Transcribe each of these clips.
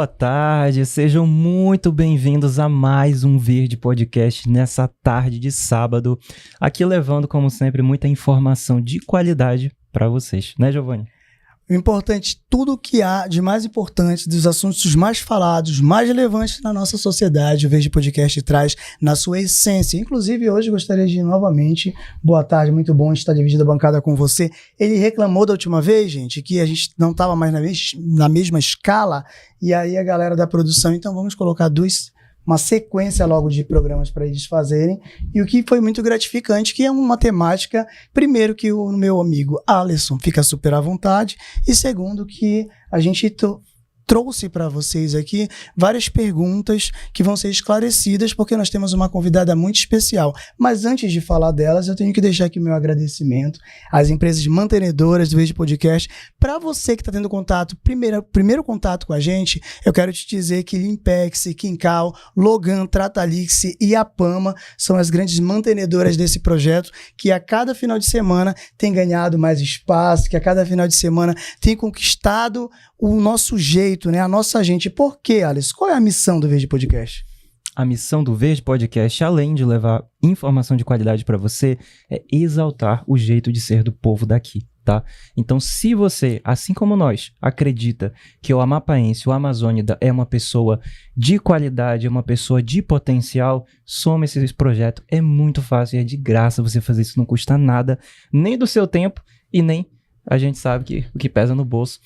tarde, sejam muito bem-vindos a mais um Verde Podcast nessa tarde de sábado, aqui levando, como sempre, muita informação de qualidade para vocês, né, Giovanni? O importante, tudo o que há de mais importante, dos assuntos mais falados, mais relevantes na nossa sociedade, o Verde Podcast traz na sua essência. Inclusive, hoje gostaria de novamente, boa tarde, muito bom estar dividindo a bancada com você. Ele reclamou da última vez, gente, que a gente não estava mais na mesma escala, e aí a galera da produção, então vamos colocar uma sequência logo de programas para eles fazerem, e o que foi muito gratificante, que é uma temática, primeiro, que o meu amigo Alisson fica super à vontade, e segundo, que a gente trouxe para vocês aqui várias perguntas que vão ser esclarecidas, porque nós temos uma convidada muito especial. Mas antes de falar delas, eu tenho que deixar aqui o meu agradecimento às empresas mantenedoras do Verde Podcast. Para você que está tendo contato, primeiro contato com a gente, eu quero te dizer que Limpex, Quincal, Logan, Tratalix e Apama são as grandes mantenedoras desse projeto, que a cada final de semana tem ganhado mais espaço, que a cada final de semana tem conquistado o nosso jeito, né? A nossa gente. Por quê, Alice? Qual é a missão do Verde Podcast? A missão do Verde Podcast, além de levar informação de qualidade para você, é exaltar o jeito de ser do povo daqui, tá? Então, se você, assim como nós, acredita que o amapaense, o amazônida, é uma pessoa de qualidade, é uma pessoa de potencial, some esse projeto. É muito fácil, é de graça você fazer isso, não custa nada, nem do seu tempo e nem a gente sabe que o que pesa no bolso,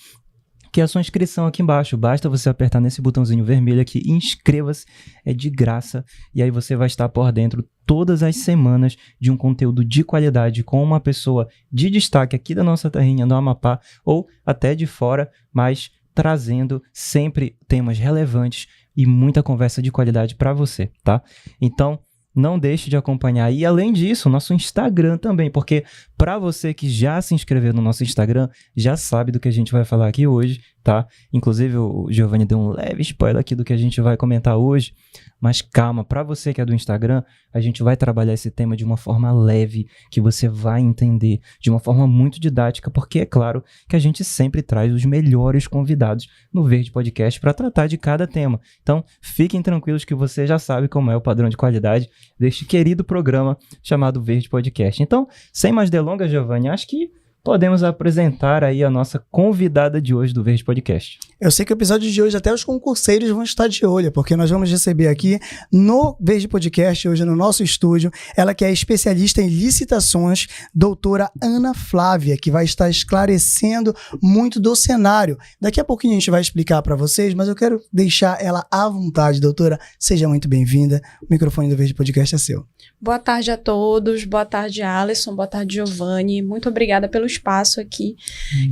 que é a sua inscrição aqui embaixo. Basta você apertar nesse botãozinho vermelho aqui, inscreva-se, é de graça, e aí você vai estar por dentro todas as semanas de um conteúdo de qualidade com uma pessoa de destaque aqui da nossa terrinha do Amapá, ou até de fora, mas trazendo sempre temas relevantes e muita conversa de qualidade para você, tá? Então, não deixe de acompanhar. E além disso, nosso Instagram também, porque para você que já se inscreveu no nosso Instagram, já sabe do que a gente vai falar aqui hoje, tá? Inclusive o Giovanni deu um leve spoiler aqui do que a gente vai comentar hoje, mas calma, para você que é do Instagram, a gente vai trabalhar esse tema de uma forma leve, que você vai entender de uma forma muito didática, porque é claro que a gente sempre traz os melhores convidados no Verde Podcast para tratar de cada tema. Então, fiquem tranquilos que você já sabe como é o padrão de qualidade deste querido programa chamado Verde Podcast. Então, sem mais delongas, Giovanni, acho que podemos apresentar aí a nossa convidada de hoje do Verde Podcast. Eu sei que o episódio de hoje até os concurseiros vão estar de olho, porque nós vamos receber aqui no Verde Podcast, hoje no nosso estúdio, ela que é especialista em licitações, doutora Ana Flávia, que vai estar esclarecendo muito do cenário. Daqui a pouquinho a gente vai explicar para vocês, mas eu quero deixar ela à vontade, doutora. Seja muito bem-vinda. O microfone do Verde Podcast é seu. Boa tarde a todos, boa tarde, Alisson, boa tarde, Giovanni. Muito obrigada pelo espaço aqui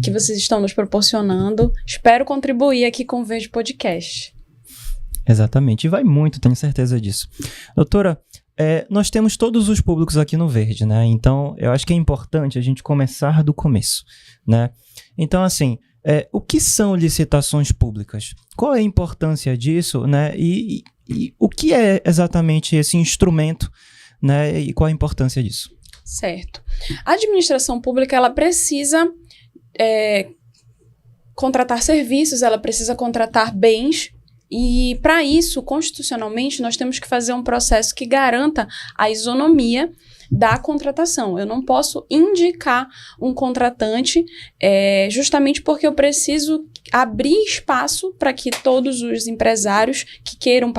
que vocês estão nos proporcionando. Espero contribuir aqui com o Verde Podcast. Exatamente, e vai muito, tenho certeza disso. Doutora, nós temos todos os públicos aqui no Verde, né? Então, eu acho que é importante a gente começar do começo, né? Então, assim, o que são licitações públicas? Qual é a importância disso, né? E o que é exatamente esse instrumento, né? E qual a importância disso? Certo. A administração pública, ela precisa contratar serviços, ela precisa contratar bens, e para isso, constitucionalmente, nós temos que fazer um processo que garanta a isonomia da contratação. Eu não posso indicar um contratante justamente porque eu preciso abrir espaço para que todos os empresários que queiram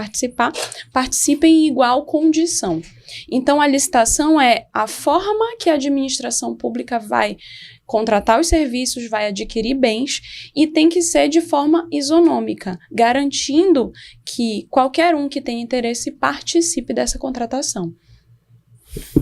participem em igual condição. Então, a licitação é a forma que a administração pública vai contratar os serviços, vai adquirir bens, e tem que ser de forma isonômica, garantindo que qualquer um que tenha interesse participe dessa contratação.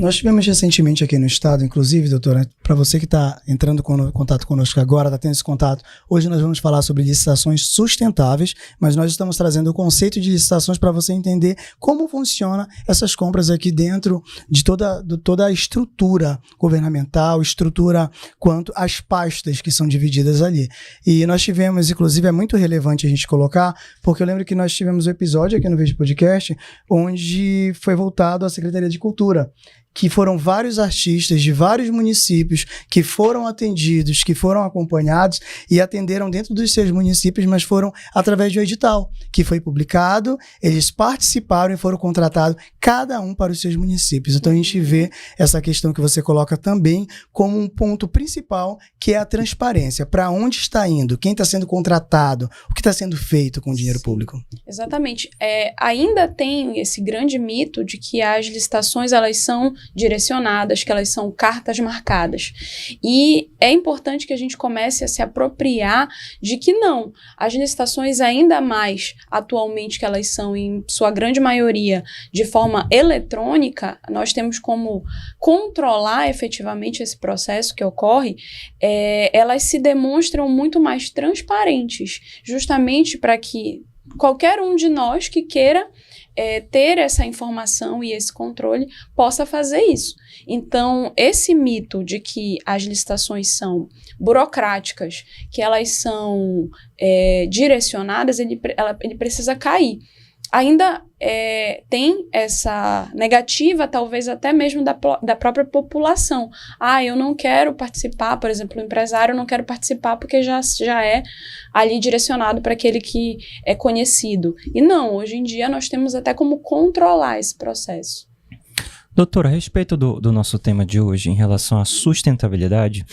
Nós tivemos recentemente aqui no estado, inclusive, doutora, para você que está entrando em contato conosco agora, está tendo esse contato, hoje nós vamos falar sobre licitações sustentáveis, mas nós estamos trazendo o conceito de licitações para você entender como funciona essas compras aqui dentro de toda a estrutura governamental, estrutura quanto às pastas que são divididas ali. E nós tivemos, inclusive, é muito relevante a gente colocar, porque eu lembro que nós tivemos um episódio aqui no Verde Podcast, onde foi voltado à Secretaria de Cultura, que foram vários artistas de vários municípios que foram atendidos, que foram acompanhados e atenderam dentro dos seus municípios, mas foram através de um edital que foi publicado, eles participaram e foram contratados, cada um para os seus municípios. Então a gente vê essa questão que você coloca também como um ponto principal, que é a transparência. Para onde está indo? Quem está sendo contratado? O que está sendo feito com o dinheiro público? Exatamente. Ainda tem esse grande mito de que as licitações elas são direcionadas, que elas são cartas marcadas. E é importante que a gente comece a se apropriar de que não. As licitações, ainda mais atualmente, que elas são, em sua grande maioria, de forma eletrônica, nós temos como controlar efetivamente esse processo que ocorre, elas se demonstram muito mais transparentes, justamente para que qualquer um de nós que queira ter essa informação e esse controle possa fazer isso. Então, esse mito de que as licitações são burocráticas, que elas são direcionadas, ele precisa cair. Ainda tem essa negativa, talvez até mesmo da própria população. Eu não quero participar, por exemplo, o empresário não quero participar porque já é ali direcionado para aquele que é conhecido. E não, hoje em dia nós temos até como controlar esse processo. Doutora, a respeito do nosso tema de hoje em relação à sustentabilidade,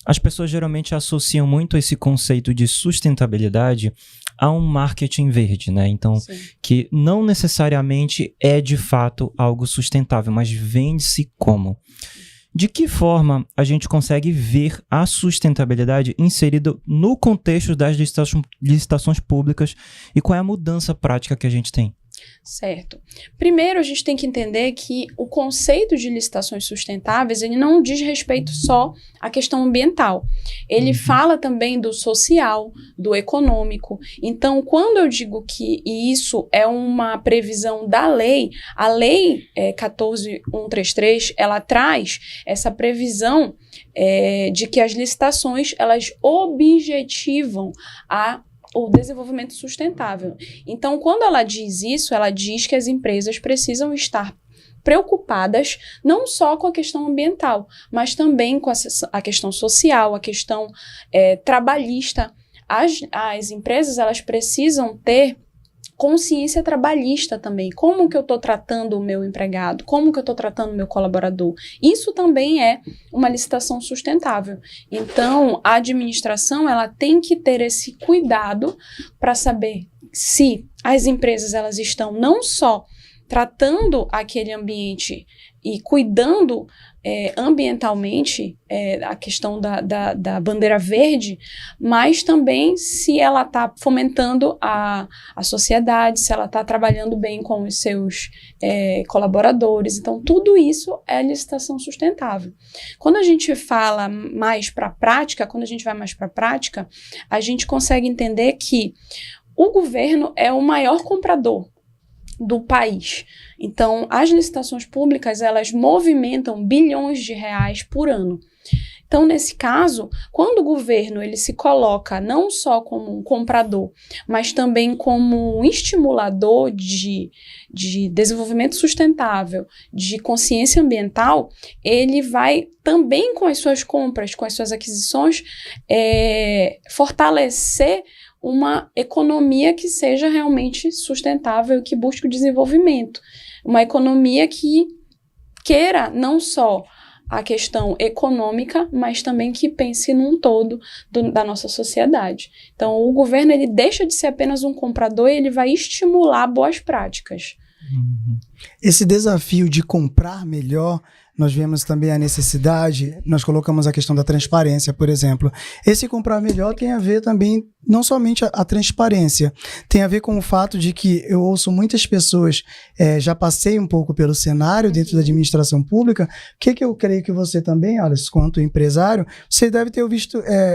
as pessoas geralmente associam muito esse conceito de sustentabilidade a um marketing verde, né? Então, sim, que não necessariamente é de fato algo sustentável, mas vende-se como. De que forma a gente consegue ver a sustentabilidade inserida no contexto das licitações públicas e qual é a mudança prática que a gente tem? Certo. Primeiro, a gente tem que entender que o conceito de licitações sustentáveis, ele não diz respeito só à questão ambiental. Ele fala também do social, do econômico. Então, quando eu digo que isso é uma previsão da lei, a lei 14.133, ela traz essa previsão de que as licitações, elas objetivam o desenvolvimento sustentável. Então, quando ela diz isso, ela diz que as empresas precisam estar preocupadas não só com a questão ambiental, mas também com a questão social, a questão trabalhista. As empresas, elas precisam ter consciência trabalhista também. Como que eu estou tratando o meu empregado? Como que eu estou tratando o meu colaborador? Isso também é uma licitação sustentável. Então, a administração, ela tem que ter esse cuidado para saber se as empresas, elas estão não só tratando aquele ambiente e cuidando ambientalmente a questão da bandeira verde, mas também se ela está fomentando a sociedade, se ela está trabalhando bem com os seus colaboradores. Então, tudo isso é licitação sustentável. Quando a gente fala mais para a prática, a gente consegue entender que o governo é o maior comprador do país. Então, as licitações públicas, elas movimentam bilhões de reais por ano. Então, nesse caso, quando o governo ele se coloca não só como um comprador, mas também como um estimulador de desenvolvimento sustentável, de consciência ambiental, ele vai também com as suas compras, com as suas aquisições, fortalecer uma economia que seja realmente sustentável, que busque o desenvolvimento. Uma economia que queira não só a questão econômica, mas também que pense num todo da nossa sociedade. Então, o governo ele deixa de ser apenas um comprador e ele vai estimular boas práticas. Esse desafio de comprar melhor, nós vemos também a necessidade, nós colocamos a questão da transparência, por exemplo. Esse comprar melhor tem a ver também, não somente a transparência, tem a ver com o fato de que eu ouço muitas pessoas, já passei um pouco pelo cenário dentro da administração pública, o que eu creio que você também, Alisson, quanto empresário, você deve ter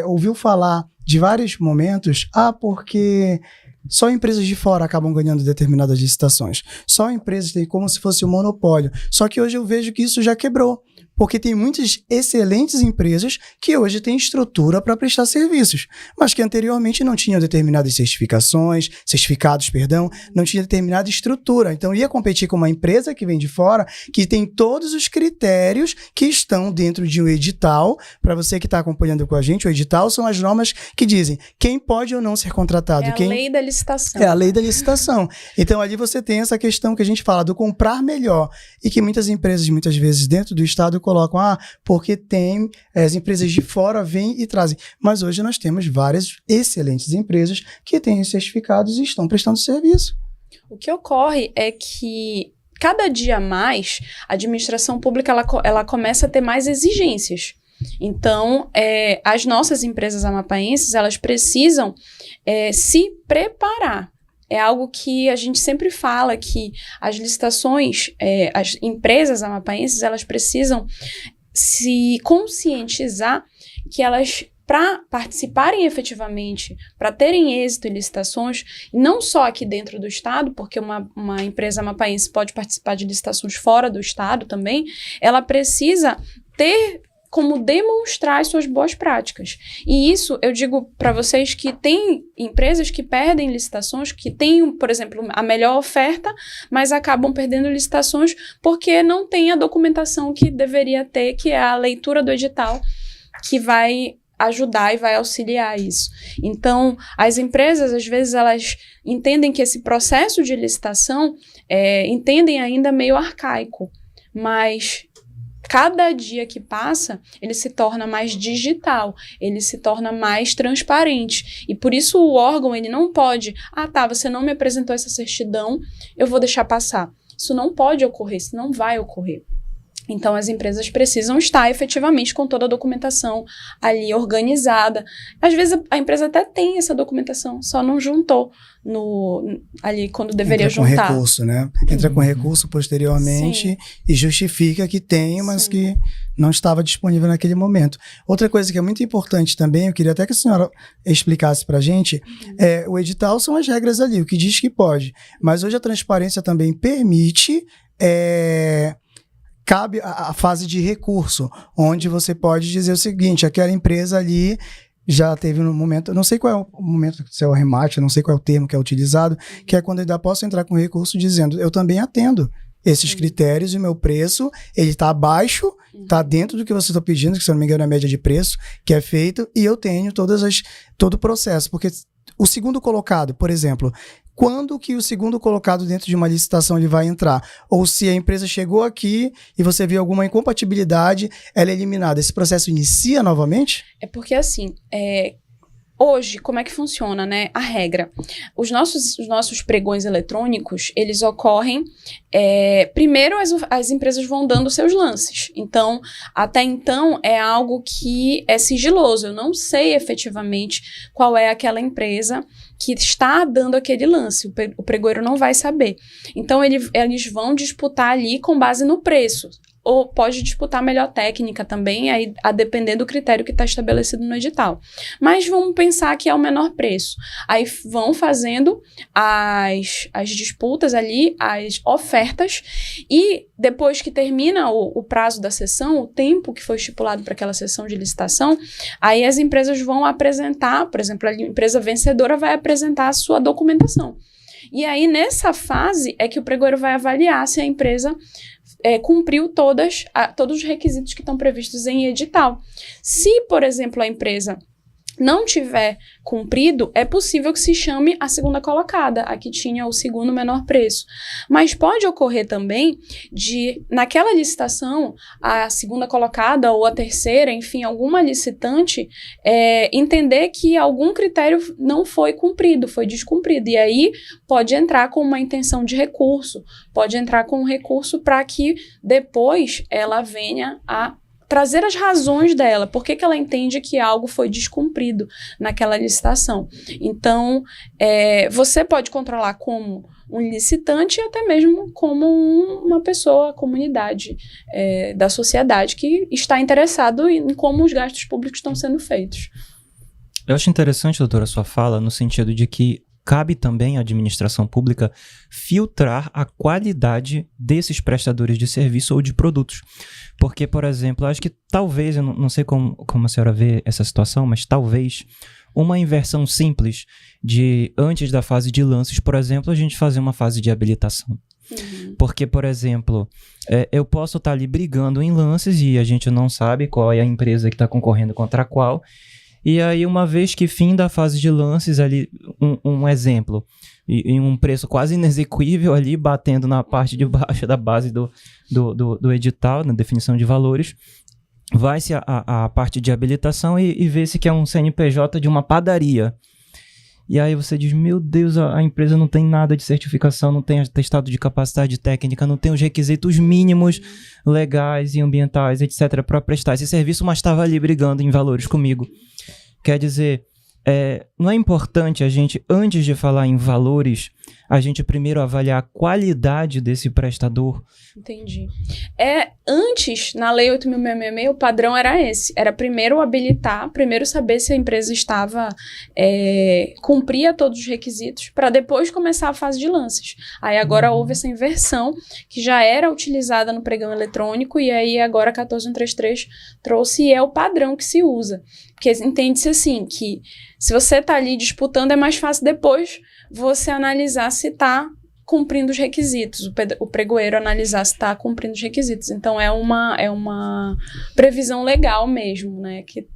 ouviu falar de vários momentos, porque só empresas de fora acabam ganhando determinadas licitações. Só empresas têm como se fosse um monopólio. Só que hoje eu vejo que isso já quebrou. Porque tem muitas excelentes empresas que hoje têm estrutura para prestar serviços, mas que anteriormente não tinham determinadas certificados, não tinha determinada estrutura. Então ia competir com uma empresa que vem de fora, que tem todos os critérios que estão dentro de um edital. Para você que está acompanhando com a gente, o edital são as normas que dizem quem pode ou não ser contratado. É a lei da licitação. É a lei da licitação. Então ali você tem essa questão que a gente fala do comprar melhor, e que muitas empresas, muitas vezes dentro do estado, colocam, porque tem, as empresas de fora vêm e trazem. Mas hoje nós temos várias excelentes empresas que têm certificados e estão prestando serviço. O que ocorre é que cada dia mais a administração pública ela começa a ter mais exigências. Então, as nossas empresas amapaenses, elas precisam se preparar. É algo que a gente sempre fala, que as licitações, as empresas amapaenses, elas precisam se conscientizar que elas, para participarem efetivamente, para terem êxito em licitações, não só aqui dentro do estado, porque uma empresa amapaense pode participar de licitações fora do estado também, ela precisa ter como demonstrar as suas boas práticas. E isso, eu digo para vocês que tem empresas que perdem licitações, que têm, por exemplo, a melhor oferta, mas acabam perdendo licitações porque não tem a documentação que deveria ter, que é a leitura do edital, que vai ajudar e vai auxiliar isso. Então, as empresas, às vezes, elas entendem que esse processo de licitação entendem ainda meio arcaico, mas cada dia que passa, ele se torna mais digital, ele se torna mais transparente. E por isso o órgão, ele não pode, você não me apresentou essa certidão, eu vou deixar passar. Isso não pode ocorrer, isso não vai ocorrer. Então, as empresas precisam estar efetivamente com toda a documentação ali organizada. Às vezes, a empresa até tem essa documentação, só não juntou ali quando deveria juntar. Entra com recurso, né? Entra com recurso posteriormente. Sim. E justifica que tem, mas sim, que não estava disponível naquele momento. Outra coisa que é muito importante também, eu queria até que a senhora explicasse para a gente, o edital são as regras ali, o que diz que pode. Mas hoje a transparência também permite... cabe a fase de recurso, onde você pode dizer o seguinte, aquela empresa ali já teve um momento, não sei qual é o momento, se é o remate, não sei qual é o termo que é utilizado, que é quando eu ainda posso entrar com recurso dizendo, eu também atendo esses critérios e o meu preço, ele está abaixo, está dentro do que você está pedindo, que se eu não me engano é a média de preço que é feito, e eu tenho todo o processo, porque o segundo colocado, por exemplo, quando que o segundo colocado dentro de uma licitação ele vai entrar? Ou se a empresa chegou aqui e você viu alguma incompatibilidade, ela é eliminada. Esse processo inicia novamente? É porque assim, hoje, como é que funciona, né? A regra. Os nossos pregões eletrônicos, eles ocorrem... primeiro, as empresas vão dando seus lances. Então, até então, é algo que é sigiloso. Eu não sei efetivamente qual é aquela empresa que está dando aquele lance. O pregoeiro não vai saber. Então, eles vão disputar ali com base no preço. Ou pode disputar melhor técnica também, aí, a depender do critério que está estabelecido no edital. Mas vamos pensar que é o menor preço. Aí vão fazendo as disputas ali, as ofertas, e depois que termina o prazo da sessão, o tempo que foi estipulado para aquela sessão de licitação, aí as empresas vão apresentar, por exemplo, a empresa vencedora vai apresentar a sua documentação. E aí, nessa fase, é que o pregoeiro vai avaliar se a empresa cumpriu todos os requisitos que estão previstos em edital. Se, por exemplo, a empresa não tiver cumprido, é possível que se chame a segunda colocada, a que tinha o segundo menor preço. Mas pode ocorrer também de, naquela licitação, a segunda colocada ou a terceira, enfim, alguma licitante, entender que algum critério não foi cumprido, foi descumprido. E aí pode entrar com uma intenção de recurso, pode entrar com um recurso para que depois ela venha a trazer as razões dela, por que ela entende que algo foi descumprido naquela licitação. Então, você pode controlar como um licitante e até mesmo como uma pessoa, a comunidade da sociedade que está interessado em como os gastos públicos estão sendo feitos. Eu acho interessante, doutora, a sua fala, no sentido de que cabe também à administração pública filtrar a qualidade desses prestadores de serviço ou de produtos. Porque, por exemplo, acho que talvez, eu não sei como a senhora vê essa situação, mas talvez uma inversão simples de antes da fase de lances, por exemplo, a gente fazer uma fase de habilitação. Porque, por exemplo, eu posso estar ali brigando em lances e a gente não sabe qual é a empresa que está concorrendo contra qual. E aí, uma vez que fim da fase de lances ali, um exemplo, em um preço quase inexequível ali, batendo na parte de baixo da base do edital, na definição de valores, vai-se a parte de habilitação e vê-se que é um CNPJ de uma padaria. E aí você diz, meu Deus, a empresa não tem nada de certificação, não tem atestado de capacidade técnica, não tem os requisitos mínimos legais e ambientais, etc., para prestar esse serviço, mas estava ali brigando em valores comigo. Quer dizer, não é importante a gente, antes de falar em valores, a gente primeiro avaliar a qualidade desse prestador? Entendi. Antes, na Lei 8.666, o padrão era esse. Era primeiro habilitar, primeiro saber se a empresa cumpria todos os requisitos, para depois começar a fase de lances. Aí agora houve essa inversão, que já era utilizada no pregão eletrônico, e aí agora a 14133 trouxe e é o padrão que se usa. Porque entende-se assim, que se você está ali disputando, é mais fácil depois você analisar se está cumprindo os requisitos, o pregoeiro analisar se está cumprindo os requisitos. Então, é uma previsão legal mesmo, né? Que,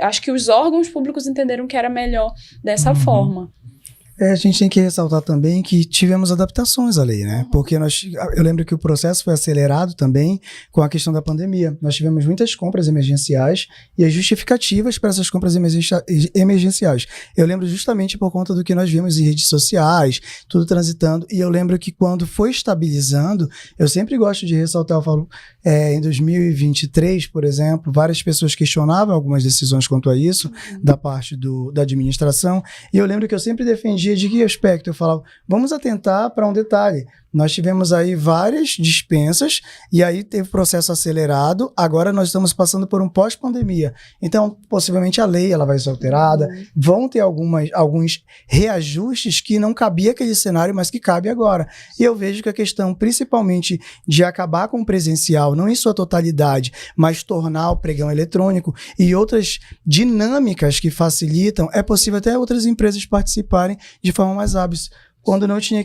acho que os órgãos públicos entenderam que era melhor dessa forma. A gente tem que ressaltar também que tivemos adaptações à lei, né? Porque eu lembro que o processo foi acelerado também com a questão da pandemia. Nós tivemos muitas compras emergenciais e as justificativas para essas compras emergenciais. Eu lembro justamente por conta do que nós vimos em redes sociais, tudo transitando. E eu lembro que quando foi estabilizando, eu sempre gosto de ressaltar, eu falo, em 2023, por exemplo, várias pessoas questionavam algumas decisões quanto a isso, da parte da administração. E eu lembro que eu sempre defendi de que aspecto? Eu falava, vamos atentar para um detalhe. Nós tivemos aí várias dispensas e aí teve processo acelerado. Agora nós estamos passando por um pós-pandemia. Então, possivelmente a lei ela vai ser alterada. Vão ter alguns reajustes que não cabia aquele cenário, mas que cabe agora. E eu vejo que a questão, principalmente de acabar com o presencial, não em sua totalidade, mas tornar o pregão eletrônico e outras dinâmicas que facilitam, é possível até outras empresas participarem de forma mais hábil. Quando não tinha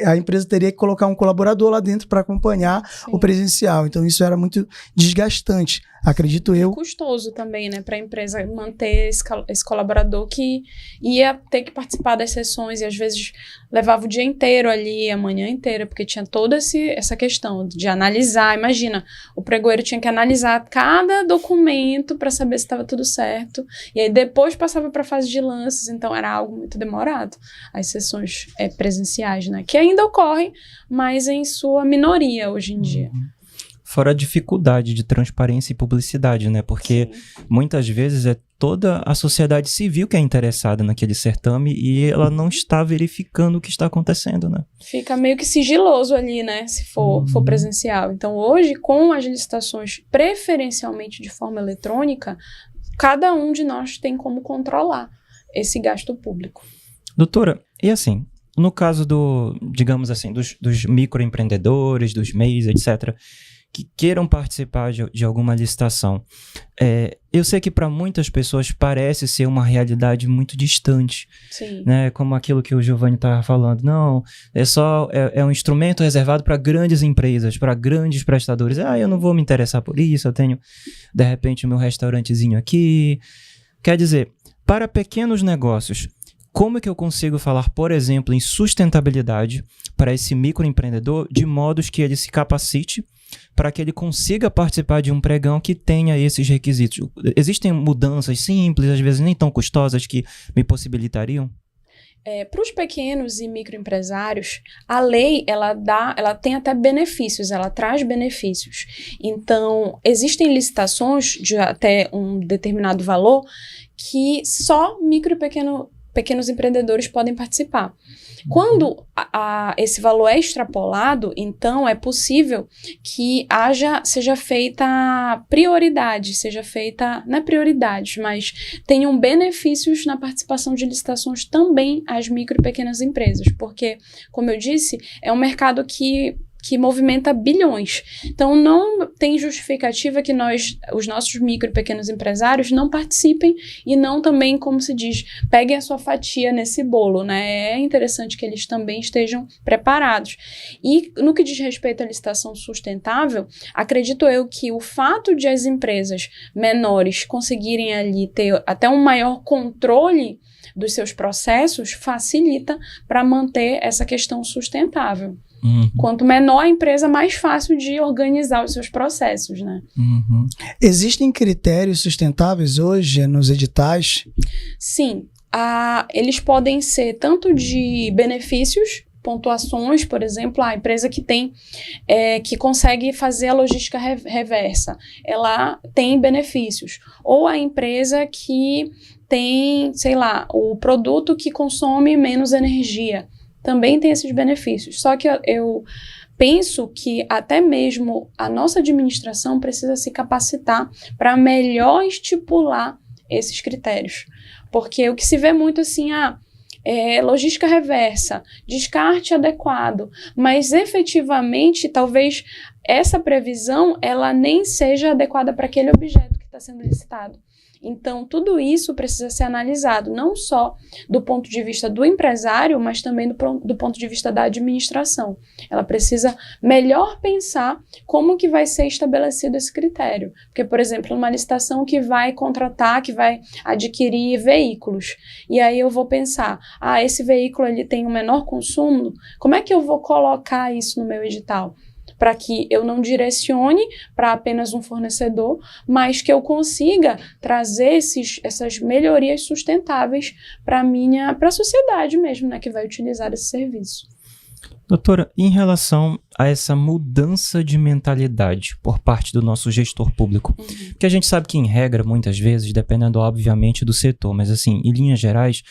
a empresa teria que colocar um colaborador lá dentro para acompanhar o presencial. Então, isso era muito desgastante, acredito eu. Custoso também, né, para a empresa manter esse colaborador que ia ter que participar das sessões e às vezes levava o dia inteiro ali, a manhã inteira, porque tinha toda essa questão de analisar. Imagina, o pregoeiro tinha que analisar cada documento para saber se estava tudo certo. E aí depois passava para a fase de lances, então era algo muito demorado. As sessões presenciais, né, que ainda ocorrem, mas em sua minoria hoje em dia. Fora a dificuldade de transparência e publicidade, né? Porque muitas vezes é toda a sociedade civil que é interessada naquele certame e ela não está verificando o que está acontecendo, né? Fica meio que sigiloso ali, né? Se for presencial. Então, hoje, com as licitações preferencialmente de forma eletrônica, cada um de nós tem como controlar esse gasto público. Doutora, e assim, no caso digamos assim, dos microempreendedores, dos MEIs, etc., que queiram participar de alguma licitação, eu sei que para muitas pessoas parece ser uma realidade muito distante, né? Como aquilo que o Giovanni estava falando. Não, é um instrumento reservado para grandes empresas, para grandes prestadores. Eu não vou me interessar por isso, eu tenho, de repente, o meu restaurantezinho aqui. Quer dizer, para pequenos negócios, como é que eu consigo falar, por exemplo, em sustentabilidade para esse microempreendedor de modos que ele se capacite para que ele consiga participar de um pregão que tenha esses requisitos? Existem mudanças simples, às vezes nem tão custosas, que me possibilitariam? Para os pequenos e microempresários, a lei ela tem até benefícios, ela traz benefícios. Então, existem licitações de até um determinado valor que só micro e pequeno pequenos empreendedores podem participar. Quando esse valor é extrapolado, então é possível que seja feita prioridade, não é prioridade, mas tenham benefícios na participação de licitações também às micro e pequenas empresas, porque, como eu disse, é um mercado que movimenta bilhões. Então, não tem justificativa que os nossos micro e pequenos empresários não participem e não também, como se diz, peguem a sua fatia nesse bolo, né? É interessante que eles também estejam preparados. E, no que diz respeito à licitação sustentável, acredito eu que o fato de as empresas menores conseguirem ali ter até um maior controle dos seus processos facilita para manter essa questão sustentável. Quanto menor a empresa, mais fácil de organizar os seus processos, né? Existem critérios sustentáveis hoje nos editais? Sim. Eles podem ser tanto de benefícios, pontuações, por exemplo, a empresa que consegue fazer a logística reversa, ela tem benefícios. Ou a empresa que tem, sei lá, o produto que consome menos energia, também tem esses benefícios. Só que eu penso que até mesmo a nossa administração precisa se capacitar para melhor estipular esses critérios. Porque o que se vê muito assim, logística reversa, descarte adequado, mas efetivamente talvez essa previsão ela nem seja adequada para aquele objeto que está sendo licitado. Então, tudo isso precisa ser analisado, não só do ponto de vista do empresário, mas também do ponto de vista da administração. Ela precisa melhor pensar como que vai ser estabelecido esse critério. Porque, por exemplo, numa licitação que vai contratar, que vai adquirir veículos, e aí eu vou pensar, esse veículo ele tem um menor consumo, como é que eu vou colocar isso no meu edital? Para que eu não direcione para apenas um fornecedor, mas que eu consiga trazer essas melhorias sustentáveis para a sociedade mesmo, né, que vai utilizar esse serviço. Doutora, em relação a essa mudança de mentalidade por parte do nosso gestor público, porque a gente sabe que, em regra, muitas vezes, dependendo, obviamente, do setor, mas, assim, em linhas gerais,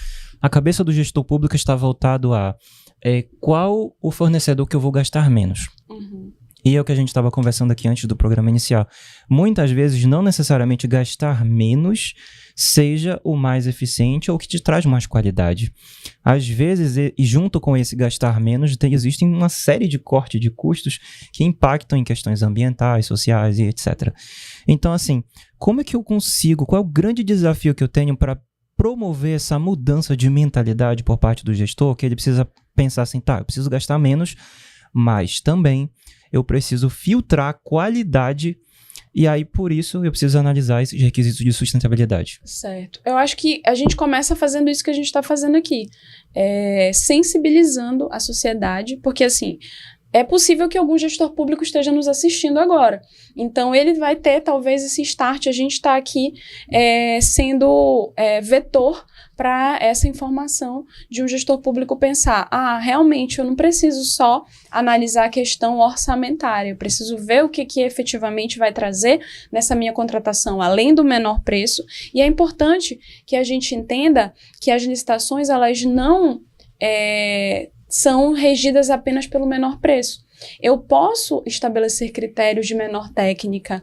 a cabeça do gestor público está voltado a qual o fornecedor que eu vou gastar menos. E é o que a gente estava conversando aqui antes do programa inicial. Muitas vezes, não necessariamente gastar menos seja o mais eficiente ou que te traz mais qualidade. Às vezes, e junto com esse gastar menos, existem uma série de cortes de custos que impactam em questões ambientais, sociais e etc. Então, assim, como é que eu consigo, qual é o grande desafio que eu tenho para promover essa mudança de mentalidade por parte do gestor, que ele precisa pensar assim, eu preciso gastar menos, mas também eu preciso filtrar a qualidade e aí, por isso, eu preciso analisar esses requisitos de sustentabilidade. Certo. Eu acho que a gente começa fazendo isso que a gente está fazendo aqui, sensibilizando a sociedade, porque assim, é possível que algum gestor público esteja nos assistindo agora. Então, ele vai ter, talvez, esse start. A gente está aqui sendo vetor para essa informação de um gestor público pensar, realmente eu não preciso só analisar a questão orçamentária, eu preciso ver o que efetivamente vai trazer nessa minha contratação, além do menor preço. E é importante que a gente entenda que as licitações, elas não são regidas apenas pelo menor preço. Eu posso estabelecer critérios de melhor técnica,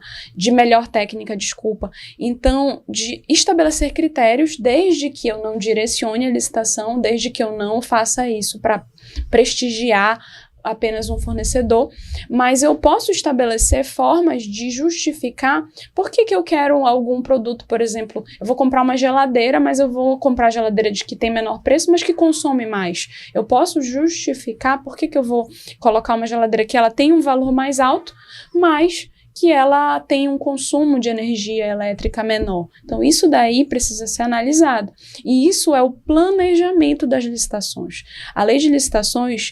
então, de estabelecer critérios desde que eu não direcione a licitação, desde que eu não faça isso para prestigiar apenas um fornecedor, mas eu posso estabelecer formas de justificar por que eu quero algum produto. Por exemplo, eu vou comprar uma geladeira, mas eu vou comprar a geladeira que tem menor preço, mas que consome mais. Eu posso justificar por que eu vou colocar uma geladeira que ela tem um valor mais alto, mas que ela tem um consumo de energia elétrica menor. Então, isso daí precisa ser analisado. E isso é o planejamento das licitações. A lei de licitações,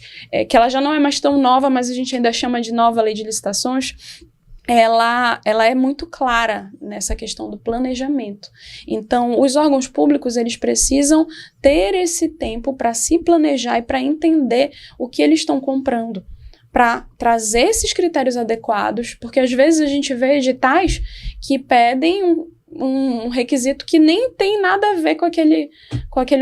que ela já não é mais tão nova, mas a gente ainda chama de nova lei de licitações, ela é muito clara nessa questão do planejamento. Então, os órgãos públicos, eles precisam ter esse tempo para se planejar e para entender o que eles estão comprando, para trazer esses critérios adequados, porque às vezes a gente vê editais que pedem um requisito que nem tem nada a ver com aquele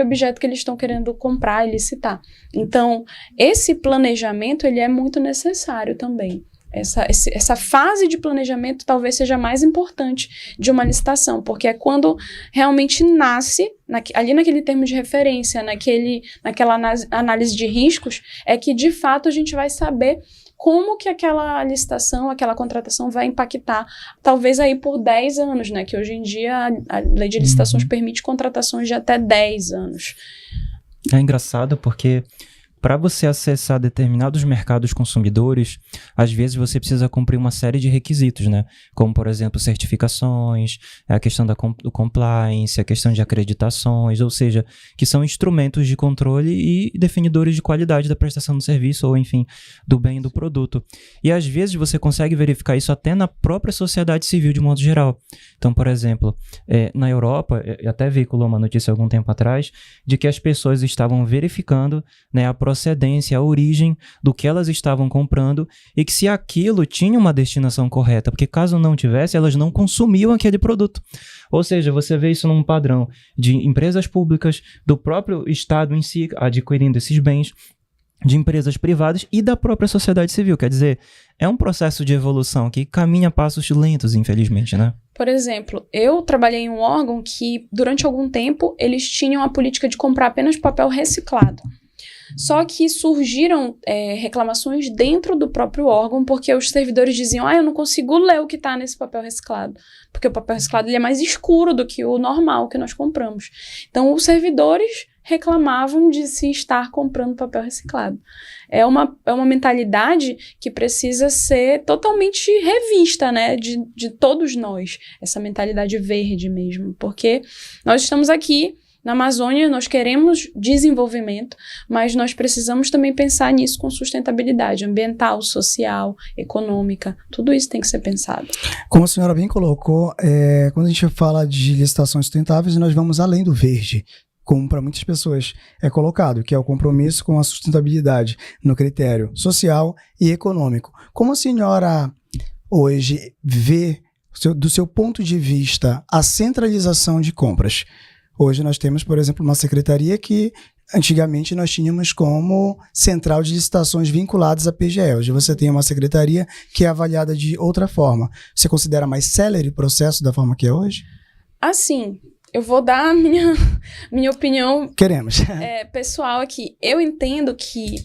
objeto que eles estão querendo comprar e licitar. Então, esse planejamento, ele é muito necessário também. Essa fase de planejamento talvez seja mais importante de uma licitação, porque é quando realmente nasce, ali naquele termo de referência, naquela análise de riscos, é que de fato a gente vai saber como que aquela licitação, aquela contratação vai impactar, talvez aí por 10 anos, né? Que hoje em dia a lei de licitações permite contratações de até 10 anos. É engraçado porque para você acessar determinados mercados consumidores, às vezes você precisa cumprir uma série de requisitos, né? Como, por exemplo, certificações, a questão do compliance, a questão de acreditações, ou seja, que são instrumentos de controle e definidores de qualidade da prestação do serviço ou, enfim, do bem e do produto. E às vezes você consegue verificar isso até na própria sociedade civil de modo geral. Então, por exemplo, na Europa, até veiculou uma notícia algum tempo atrás, de que as pessoas estavam verificando, né, a procedência, a origem do que elas estavam comprando e que se aquilo tinha uma destinação correta, porque caso não tivesse, elas não consumiam aquele produto. Ou seja, você vê isso num padrão de empresas públicas, do próprio Estado em si adquirindo esses bens, de empresas privadas e da própria sociedade civil. Quer dizer, é um processo de evolução que caminha a passos lentos, infelizmente, né? Por exemplo, eu trabalhei em um órgão que, durante algum tempo, eles tinham a política de comprar apenas papel reciclado. Só que surgiram reclamações dentro do próprio órgão, porque os servidores diziam, eu não consigo ler o que está nesse papel reciclado, porque o papel reciclado ele é mais escuro do que o normal que nós compramos. Então, os servidores reclamavam de se estar comprando papel reciclado. É uma mentalidade que precisa ser totalmente revista, né, de todos nós, essa mentalidade verde mesmo, porque nós estamos aqui na Amazônia, nós queremos desenvolvimento, mas nós precisamos também pensar nisso com sustentabilidade ambiental, social, econômica. Tudo isso tem que ser pensado. Como a senhora bem colocou, quando a gente fala de licitações sustentáveis, nós vamos além do verde, como para muitas pessoas é colocado, que é o compromisso com a sustentabilidade no critério social e econômico. Como a senhora hoje vê, do seu ponto de vista, a centralização de compras? Hoje nós temos, por exemplo, uma secretaria que antigamente nós tínhamos como central de licitações vinculadas à PGE. Hoje você tem uma secretaria que é avaliada de outra forma. Você considera mais célere o processo da forma que é hoje? Assim, eu vou dar a minha opinião pessoal aqui. Eu entendo que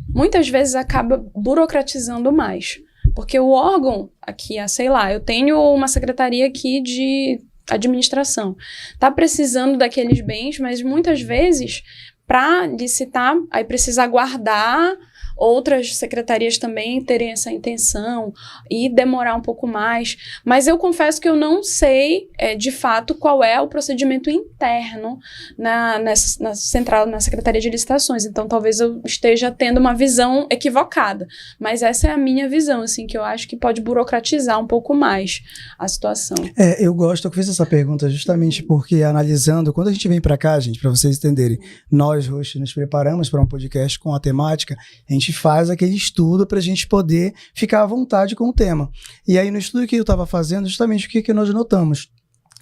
muitas vezes acaba burocratizando mais. Porque o órgão aqui, sei lá, eu tenho uma secretaria aqui de administração, tá precisando daqueles bens, mas muitas vezes para licitar, aí precisa aguardar outras secretarias também terem essa intenção e demorar um pouco mais. Mas eu confesso que eu não sei, de fato, qual é o procedimento interno na central, na Secretaria de Licitações. Então, talvez eu esteja tendo uma visão equivocada. Mas essa é a minha visão, assim, que eu acho que pode burocratizar um pouco mais a situação. Eu fiz essa pergunta justamente porque, analisando, quando a gente vem para cá, gente, para vocês entenderem, nós, host, nos preparamos para um podcast com a temática, a gente faz aquele estudo para a gente poder ficar à vontade com o tema. E aí, no estudo que eu estava fazendo, justamente o que nós notamos?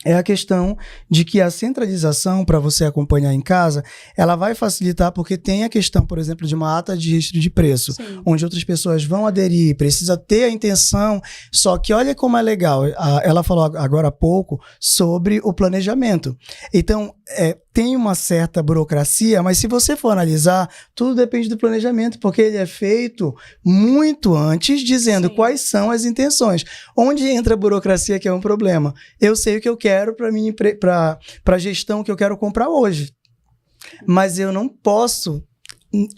É a questão de que a centralização, para você acompanhar em casa, ela vai facilitar porque tem a questão, por exemplo, de uma ata de registro de preço, sim, onde outras pessoas vão aderir, precisa ter a intenção, só que olha como é legal, ela falou agora há pouco sobre o planejamento. Então, tem uma certa burocracia, mas se você for analisar, tudo depende do planejamento, porque ele é feito muito antes, dizendo, sim, quais são as intenções. Onde entra a burocracia, que é um problema? Eu sei o que eu quero para a gestão que eu quero comprar hoje, mas eu não posso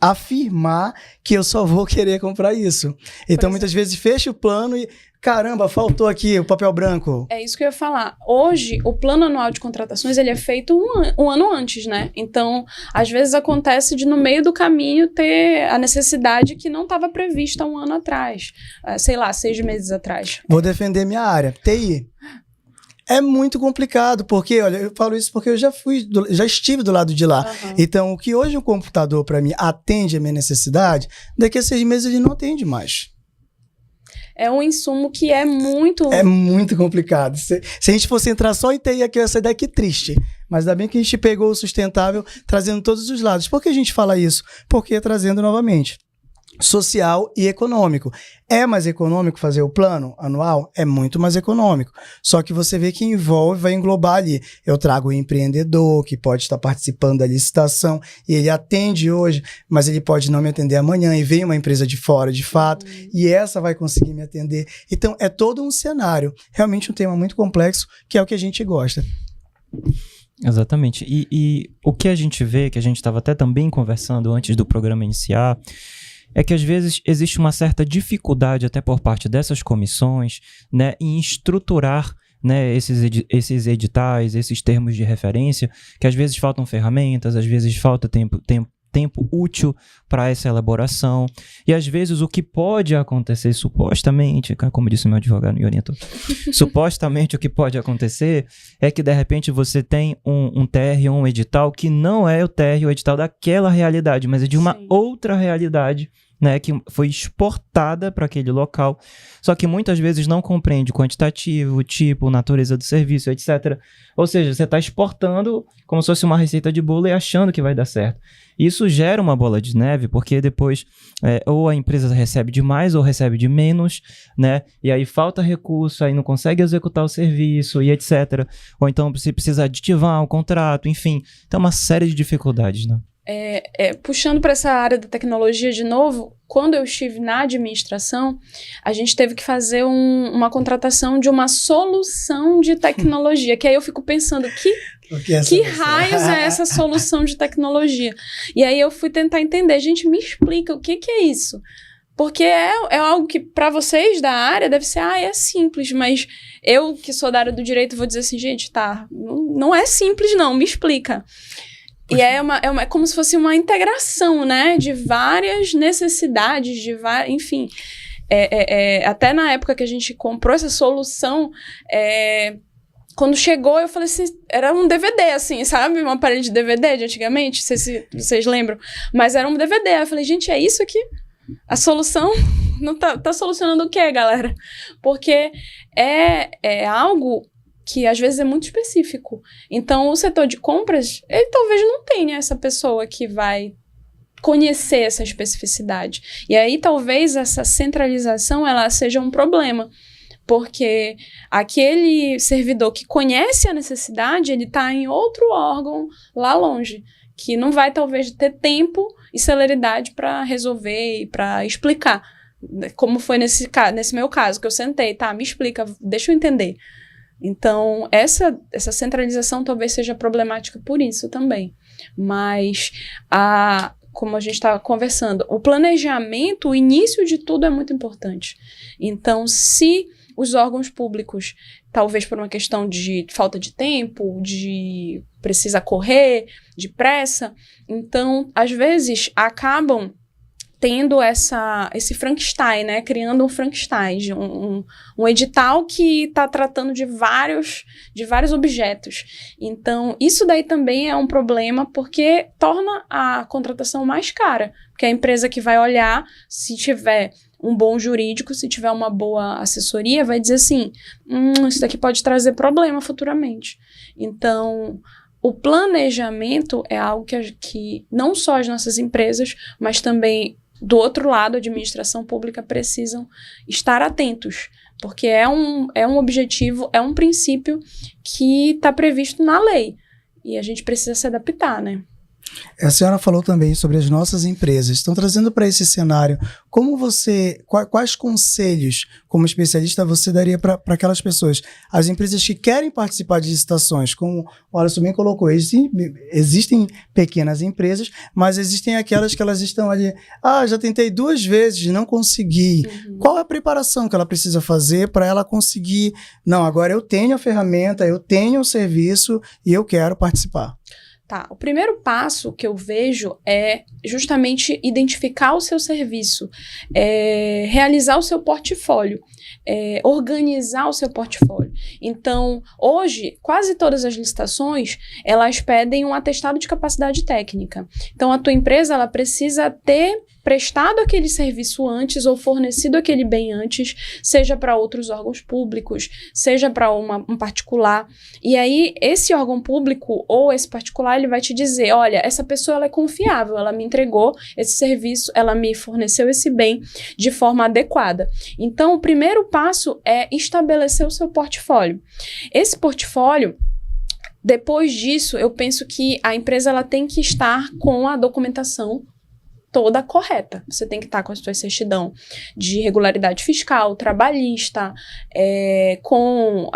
afirmar que eu só vou querer comprar isso. Então, muitas vezes, fecha o plano e, caramba, faltou aqui o papel branco. É isso que eu ia falar. Hoje, o plano anual de contratações, ele é feito um ano antes, né? Então, às vezes acontece de, no meio do caminho, ter a necessidade que não estava prevista um ano atrás. 6 meses atrás. Vou defender minha área. TI. É muito complicado, porque, olha, eu falo isso porque eu já estive do lado de lá. Uhum. Então, o que hoje o computador, para mim, atende a minha necessidade, daqui a 6 meses ele não atende mais. é um insumo que é muito... É muito complicado. Se a gente fosse entrar só em TI aqui, eu ia sair daqui triste. Mas ainda bem que a gente pegou o sustentável, trazendo todos os lados. Por que a gente fala isso? Porque trazendo novamente social e econômico. É mais econômico fazer o plano anual? É muito mais econômico. Só que você vê que envolve, vai englobar ali. Eu trago o empreendedor que pode estar participando da licitação e ele atende hoje, mas ele pode não me atender amanhã e vem uma empresa de fora, de fato, e essa vai conseguir me atender. Então, é todo um cenário. Realmente um tema muito complexo, que é o que a gente gosta. Exatamente. E o que a gente vê, que a gente estava até também conversando antes do programa iniciar, é que às vezes existe uma certa dificuldade até por parte dessas comissões, né, em estruturar, né, esses editais, esses termos de referência, que às vezes faltam ferramentas, às vezes falta tempo útil para essa elaboração, e às vezes o que pode acontecer supostamente, como disse meu advogado me orientou, supostamente o que pode acontecer é que de repente você tem um TR ou um edital que não é o TR ou o edital daquela realidade, mas é de uma outra realidade, né, que foi exportada para aquele local, só que muitas vezes não compreende quantitativo, tipo, natureza do serviço, etc. Ou seja, você está exportando como se fosse uma receita de bolo e achando que vai dar certo. Isso gera uma bola de neve, porque depois ou a empresa recebe de mais ou recebe de menos, né? E aí falta recurso, aí não consegue executar o serviço e etc. Ou então você precisa aditivar o contrato, enfim. Tem uma série de dificuldades, né? Puxando para essa área da tecnologia de novo, quando eu estive na administração, a gente teve que fazer uma contratação de uma solução de tecnologia, que aí eu fico pensando, que raios é essa solução de tecnologia? E aí eu fui tentar entender, gente, me explica o que é isso? Porque é algo que para vocês da área deve ser, é simples, mas eu que sou da área do direito vou dizer assim, gente, não é simples não, me explica. E é como se fosse uma integração, né, de várias necessidades, enfim. Até na época que a gente comprou essa solução, quando chegou, eu falei assim, era um DVD, assim, sabe? Um aparelho de DVD de antigamente, não sei se vocês lembram, mas era um DVD. Aí eu falei, gente, é isso aqui? A solução não tá solucionando o quê, galera? Porque é algo que às vezes é muito específico. Então, o setor de compras, ele talvez não tenha essa pessoa que vai conhecer essa especificidade. E aí, talvez, essa centralização, ela seja um problema. Porque aquele servidor que conhece a necessidade, ele está em outro órgão lá longe, que não vai, talvez, ter tempo e celeridade para resolver e para explicar. Como foi nesse meu caso, que eu sentei, me explica, deixa eu entender. Então, essa centralização talvez seja problemática por isso também. Mas, como a gente estava conversando, o planejamento, o início de tudo é muito importante. Então, se os órgãos públicos, talvez por uma questão de falta de tempo, de precisa correr, de pressa, então, às vezes, acabam tendo esse Frankenstein, né? Criando um Frankenstein, um edital que está tratando de vários objetos. Então, isso daí também é um problema, porque torna a contratação mais cara. Porque a empresa que vai olhar, se tiver um bom jurídico, se tiver uma boa assessoria, vai dizer assim, isso daqui pode trazer problema futuramente. Então, o planejamento é algo que não só as nossas empresas, mas também do outro lado, a administração pública precisam estar atentos, porque é um objetivo, é um princípio que está previsto na lei, e a gente precisa se adaptar, né? A senhora falou também sobre as nossas empresas. Estão trazendo para esse cenário, quais conselhos, como especialista, você daria para aquelas pessoas? As empresas que querem participar de licitações, como o Alisson bem colocou, existem pequenas empresas, mas existem aquelas que elas estão ali, já tentei 2 vezes, não consegui. Qual é a preparação que ela precisa fazer para ela conseguir? Não, agora eu tenho a ferramenta, eu tenho o serviço e eu quero participar. O primeiro passo que eu vejo é justamente identificar o seu serviço, realizar o seu portfólio, organizar o seu portfólio. Então, hoje, quase todas as licitações, elas pedem um atestado de capacidade técnica. Então, a tua empresa, ela precisa ter prestado aquele serviço antes ou fornecido aquele bem antes, seja para outros órgãos públicos, seja para um particular. E aí, esse órgão público ou esse particular, ele vai te dizer, olha, essa pessoa ela é confiável, ela me entregou esse serviço, ela me forneceu esse bem de forma adequada. Então, o primeiro passo é estabelecer o seu portfólio. Esse portfólio, depois disso, eu penso que a empresa ela tem que estar com a documentação toda correta. Você tem que estar com a sua certidão de regularidade fiscal, trabalhista, com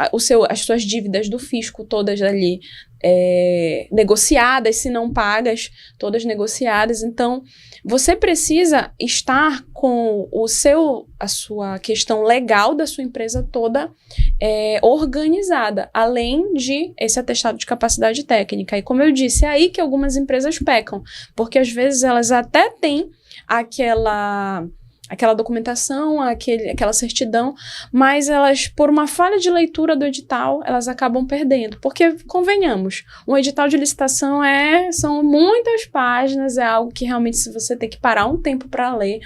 as suas dívidas do fisco todas ali negociadas, se não pagas, todas negociadas. Então, você precisa estar com a sua questão legal da sua empresa toda organizada, além de esse atestado de capacidade técnica. E como eu disse, é aí que algumas empresas pecam, porque às vezes elas até têm aquela documentação, aquela certidão, mas elas, por uma falha de leitura do edital, elas acabam perdendo. Porque, convenhamos, um edital de licitação são muitas páginas, é algo que realmente você tem que parar um tempo para ler,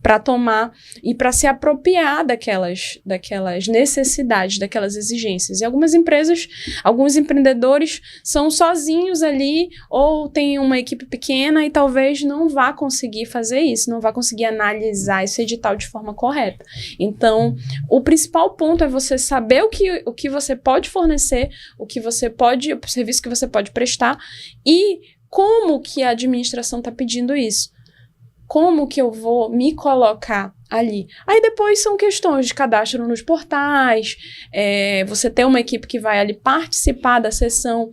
para tomar e para se apropriar daquelas necessidades, daquelas exigências. E algumas empresas, alguns empreendedores são sozinhos ali ou tem uma equipe pequena e talvez não vá conseguir fazer isso, não vá conseguir analisar esse edital de forma correta. Então, o principal ponto é você saber o que você pode fornecer, o serviço que você pode prestar e como que a administração está pedindo isso. Como que eu vou me colocar ali? Aí depois são questões de cadastro nos portais, você ter uma equipe que vai ali participar da sessão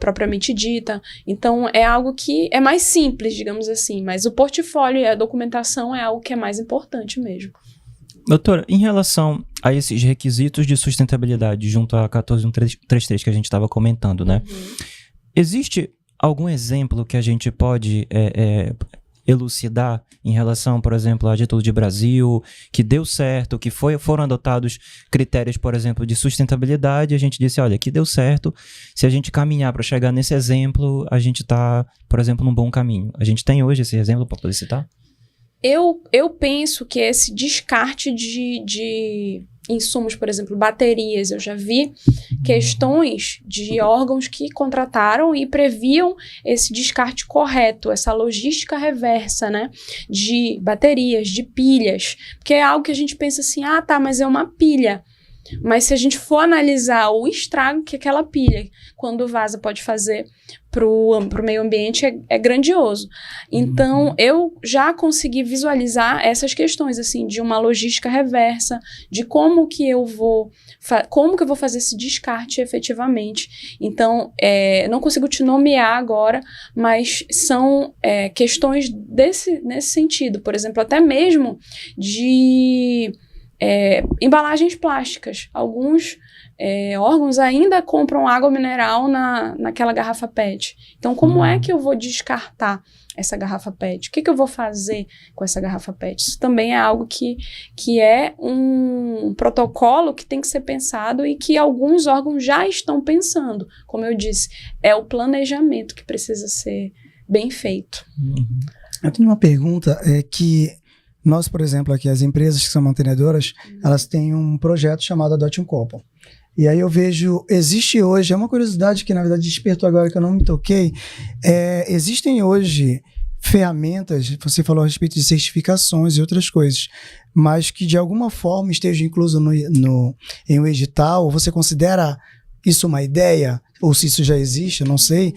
propriamente dita. Então, é algo que é mais simples, digamos assim, mas o portfólio e a documentação é algo que é mais importante mesmo. Doutora, em relação a esses requisitos de sustentabilidade junto a 14133 que a gente estava comentando, né? Existe algum exemplo que a gente pode elucidar em relação, por exemplo, a Título de Brasil, que deu certo, que foram adotados critérios, por exemplo, de sustentabilidade, a gente disse, olha, que deu certo, se a gente caminhar para chegar nesse exemplo, a gente está, por exemplo, num bom caminho. A gente tem hoje esse exemplo para poder citar? Eu penso que esse descarte de insumos, por exemplo, baterias, eu já vi questões de órgãos que contrataram e previam esse descarte correto, essa logística reversa, né, de baterias, de pilhas, porque é algo que a gente pensa assim, mas é uma pilha. Mas se a gente for analisar o estrago que aquela pilha, quando vaza, pode fazer para o meio ambiente, é grandioso. Então, eu já consegui visualizar essas questões, assim, de uma logística reversa, de como que eu vou fazer esse descarte efetivamente. Então, não consigo te nomear agora, mas são questões nesse sentido. Por exemplo, até mesmo de embalagens plásticas. Alguns órgãos ainda compram água mineral naquela garrafa PET. Então, como é que eu vou descartar essa garrafa PET? O que eu vou fazer com essa garrafa PET? Isso também é algo que é um protocolo que tem que ser pensado e que alguns órgãos já estão pensando. Como eu disse, é o planejamento que precisa ser bem feito. Eu tenho uma pergunta, que nós, por exemplo, aqui, as empresas que são mantenedoras, elas têm um projeto chamado Adote um Copo. E aí eu vejo, existe hoje, é uma curiosidade que na verdade despertou agora que eu não me toquei, existem hoje ferramentas, você falou a respeito de certificações e outras coisas, mas que de alguma forma esteja incluso em um edital, ou você considera isso uma ideia, ou se isso já existe, eu não sei,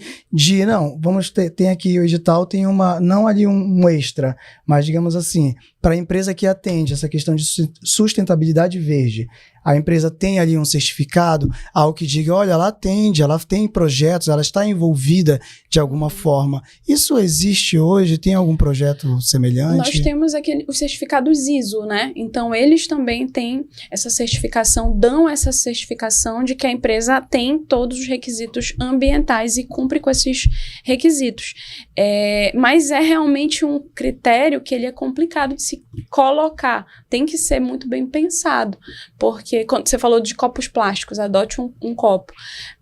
tem aqui o edital, tem não ali um extra, mas digamos assim, para a empresa que atende essa questão de sustentabilidade verde, a empresa tem ali um certificado, algo que diga, olha, ela atende, ela tem projetos, ela está envolvida de alguma forma. Isso existe hoje? Tem algum projeto semelhante? Nós temos os certificados ISO, né? Então, eles também têm essa certificação, dão essa certificação de que a empresa tem todos os requisitos ambientais e cumpre com esses requisitos. Mas é realmente um critério que ele é complicado de se colocar. Tem que ser muito bem pensado, porque quando você falou de copos plásticos, adote um copo.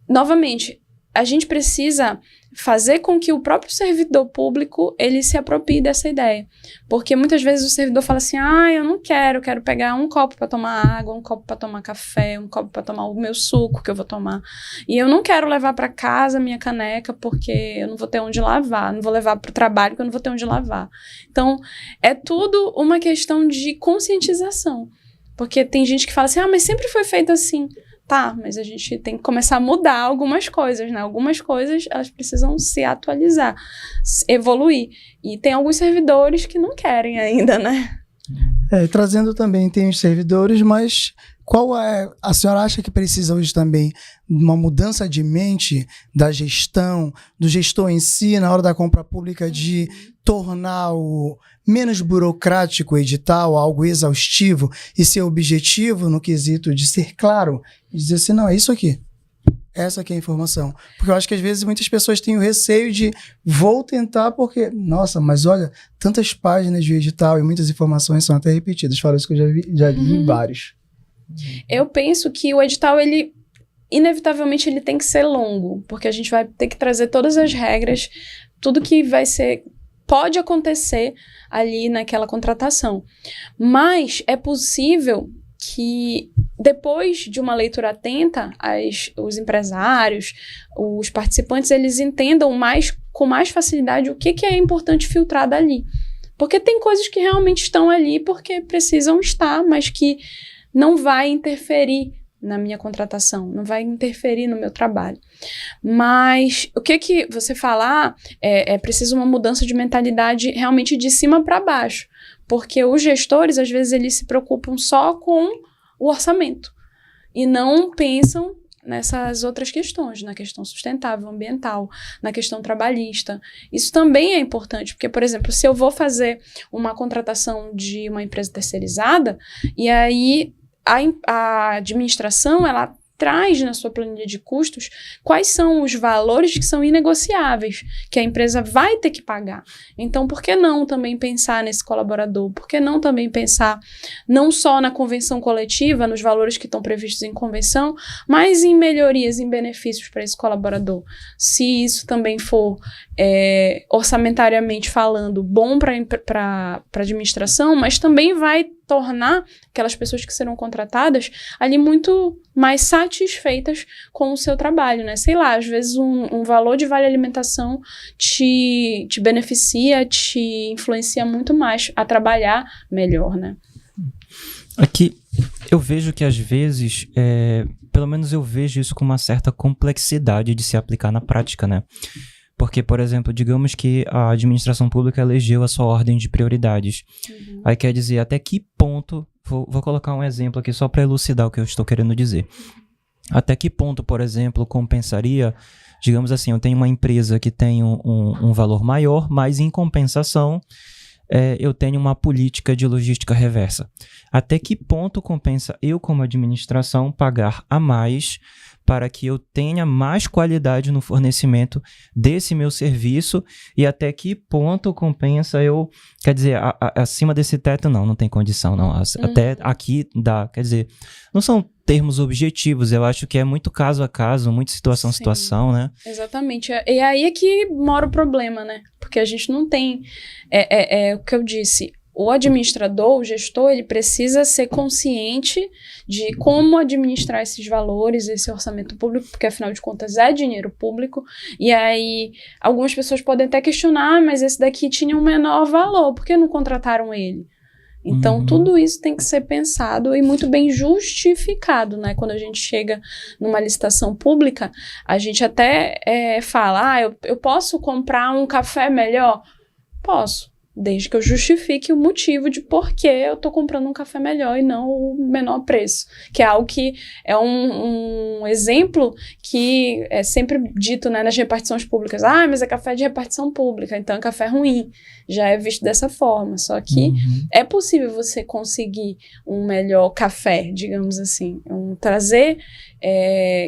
Novamente, a gente precisa fazer com que o próprio servidor público, ele se aproprie dessa ideia. Porque muitas vezes o servidor fala assim, eu não quero pegar um copo para tomar água, um copo para tomar café, um copo para tomar o meu suco que eu vou tomar. E eu não quero levar para casa a minha caneca porque eu não vou ter onde lavar, não vou levar para o trabalho porque eu não vou ter onde lavar. Então, é tudo uma questão de conscientização. Porque tem gente que fala assim, mas sempre foi feito assim. Tá, mas a gente tem que começar a mudar algumas coisas, né? Algumas coisas, elas precisam se atualizar, evoluir. E tem alguns servidores que não querem ainda, né? Trazendo também, tem os servidores, mas a senhora acha que precisa hoje também de uma mudança de mente da gestão, do gestor em si, na hora da compra pública, de tornar o menos burocrático o edital, algo exaustivo, e ser objetivo no quesito de ser claro, e dizer assim, não, é isso aqui. Essa aqui é a informação. Porque eu acho que às vezes muitas pessoas têm o receio de vou tentar porque, nossa, mas olha, tantas páginas de edital e muitas informações são até repetidas. Fala isso que eu já vi vários. Eu penso que o edital, ele inevitavelmente ele tem que ser longo, porque a gente vai ter que trazer todas as regras, tudo que pode acontecer ali naquela contratação. Mas é possível que depois de uma leitura atenta, os empresários, os participantes, eles entendam com mais facilidade o que é importante filtrar dali. Porque tem coisas que realmente estão ali porque precisam estar, mas que não vai interferir na minha contratação, não vai interferir no meu trabalho. Mas o que você falar é preciso uma mudança de mentalidade realmente de cima para baixo, porque os gestores, às vezes, eles se preocupam só com o orçamento e não pensam nessas outras questões, na questão sustentável, ambiental, na questão trabalhista. Isso também é importante, porque, por exemplo, se eu vou fazer uma contratação de uma empresa terceirizada, e aí a administração, ela traz na sua planilha de custos quais são os valores que são inegociáveis, que a empresa vai ter que pagar. Então, por que não também pensar nesse colaborador? Por que não também pensar não só na convenção coletiva, nos valores que estão previstos em convenção, mas em melhorias, em benefícios para esse colaborador? Se isso também for orçamentariamente falando bom para a administração, mas também vai tornar aquelas pessoas que serão contratadas ali muito mais satisfeitas com o seu trabalho, né? Sei lá, às vezes um valor de vale alimentação te beneficia, te influencia muito mais a trabalhar melhor, né? Aqui, eu vejo que às vezes, pelo menos eu vejo isso com uma certa complexidade de se aplicar na prática, né? Porque, por exemplo, digamos que a administração pública elegeu a sua ordem de prioridades. Uhum. Aí quer dizer, até que ponto... Vou colocar um exemplo aqui só para elucidar o que eu estou querendo dizer. Até que ponto, por exemplo, compensaria... Digamos assim, eu tenho uma empresa que tem um valor maior, mas em compensação, eu tenho uma política de logística reversa. Até que ponto compensa eu, como administração, pagar a mais para que eu tenha mais qualidade no fornecimento desse meu serviço, e até que ponto compensa eu, quer dizer, acima desse teto não tem condição, não. Até aqui dá, quer dizer, não são termos objetivos, eu acho que é muito caso a caso, muito situação a situação, né? Exatamente, e aí é que mora o problema, né? Porque a gente não tem, o que eu disse, o administrador, o gestor, ele precisa ser consciente de como administrar esses valores, esse orçamento público, porque afinal de contas é dinheiro público, e aí algumas pessoas podem até questionar, mas esse daqui tinha um menor valor, por que não contrataram ele? Então, tudo isso tem que ser pensado e muito bem justificado, né? Quando a gente chega numa licitação pública, a gente até fala, eu posso comprar um café melhor? Posso. Desde que eu justifique o motivo de por que eu estou comprando um café melhor e não o menor preço. Que é algo que é um exemplo que é sempre dito, né, nas repartições públicas. Mas é café de repartição pública, então é café ruim. Já é visto dessa forma. Só que é possível você conseguir um melhor café, digamos assim. Trazer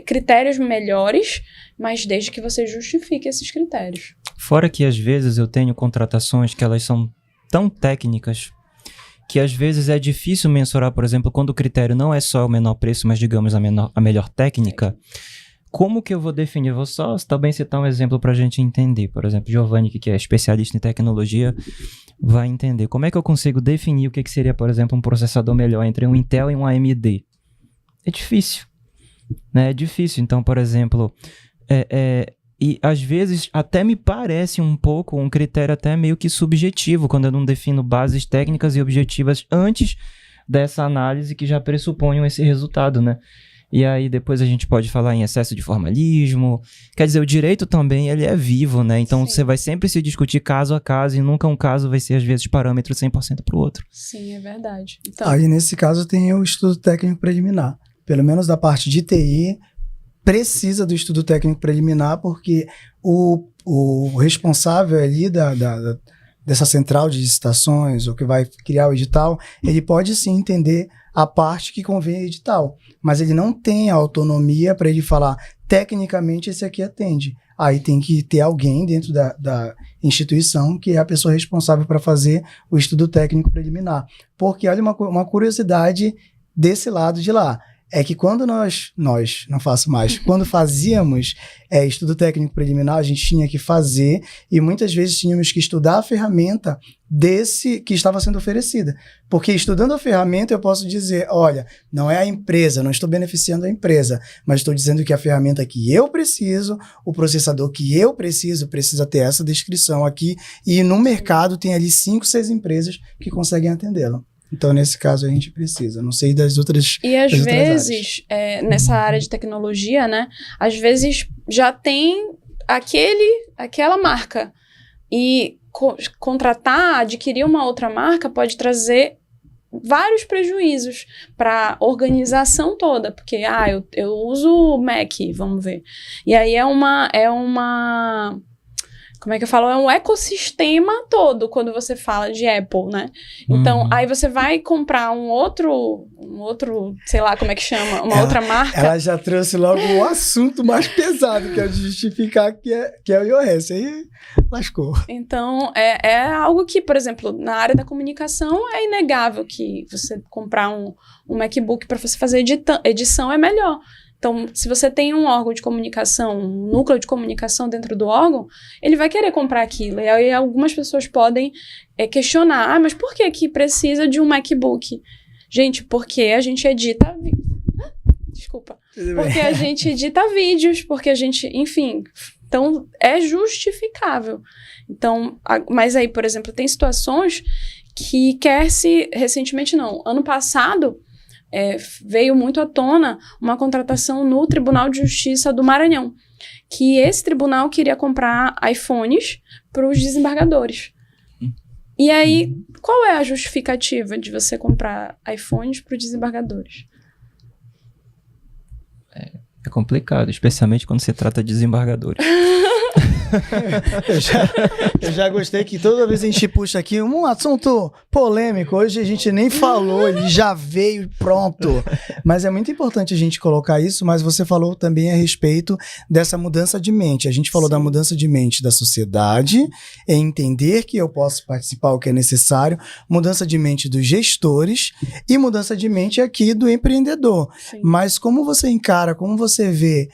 critérios melhores, mas desde que você justifique esses critérios. Fora que às vezes eu tenho contratações que elas são tão técnicas que às vezes é difícil mensurar, por exemplo, quando o critério não é só o menor preço, mas digamos a melhor técnica, como que eu vou definir? Eu vou só também citar um exemplo para a gente entender. Por exemplo, Giovanni, que é especialista em tecnologia, vai entender. Como é que eu consigo definir o que seria, por exemplo, um processador melhor entre um Intel e um AMD? É difícil, né? É difícil. Então, por exemplo, e às vezes até me parece um pouco um critério até meio que subjetivo, quando eu não defino bases técnicas e objetivas antes dessa análise que já pressuponham esse resultado, né? E aí depois a gente pode falar em excesso de formalismo. Quer dizer, o direito também, ele é vivo, né? Então você vai sempre se discutir caso a caso e nunca um caso vai ser, às vezes, parâmetro 100% para o outro. Sim, é verdade. Então... Aí, nesse caso, tem o estudo técnico preliminar. Pelo menos da parte de TI, precisa do estudo técnico preliminar, porque o responsável ali dessa central de licitações, ou que vai criar o edital, ele pode sim entender a parte que convém ao edital, mas ele não tem a autonomia para ele falar, tecnicamente esse aqui atende. Aí tem que ter alguém dentro da instituição que é a pessoa responsável para fazer o estudo técnico preliminar. Porque olha uma curiosidade desse lado de lá. É que quando nós não faço mais, quando fazíamos estudo técnico preliminar, a gente tinha que fazer e muitas vezes tínhamos que estudar a ferramenta desse que estava sendo oferecida. Porque estudando a ferramenta eu posso dizer, olha, não é a empresa, não estou beneficiando a empresa, mas estou dizendo que a ferramenta que eu preciso, o processador que eu preciso, precisa ter essa descrição aqui e no mercado tem ali 5, 6 empresas que conseguem atendê-la. Então, nesse caso, a gente precisa. Não sei das outras. E às vezes, nessa área de tecnologia, né? Às vezes já tem aquela marca. E contratar, adquirir uma outra marca pode trazer vários prejuízos para a organização toda. Porque, eu uso Mac, vamos ver. E aí é uma como é que eu falo? É um ecossistema todo quando você fala de Apple, né? Então, aí você vai comprar um outro, sei lá como é que chama, outra marca. Ela já trouxe logo um assunto mais pesado, que é justificar que é o iOS. Aí lascou. Então, é algo que, por exemplo, na área da comunicação é inegável que você comprar um MacBook para você fazer edição é melhor. Então, se você tem um órgão de comunicação, um núcleo de comunicação dentro do órgão, ele vai querer comprar aquilo. E aí algumas pessoas podem questionar, mas por que precisa de um MacBook? Gente, porque a gente edita... Desculpa. Porque a gente edita vídeos, porque a gente... Enfim, então é justificável. Então, mas aí, por exemplo, tem situações que recentemente não, ano passado... veio muito à tona uma contratação no Tribunal de Justiça do Maranhão, que esse tribunal queria comprar iPhones para os desembargadores. E aí, qual é a justificativa de você comprar iPhones para os desembargadores? É complicado, especialmente quando se trata de desembargadores. Eu já gostei que toda vez a gente puxa aqui um assunto polêmico. Hoje a gente nem falou, ele já veio pronto. Mas é muito importante a gente colocar isso, mas você falou também a respeito dessa mudança de mente. A gente falou da mudança de mente da sociedade, entender que eu posso participar o que é necessário, mudança de mente dos gestores e mudança de mente aqui do empreendedor. Sim. Mas como você encara, como você vê,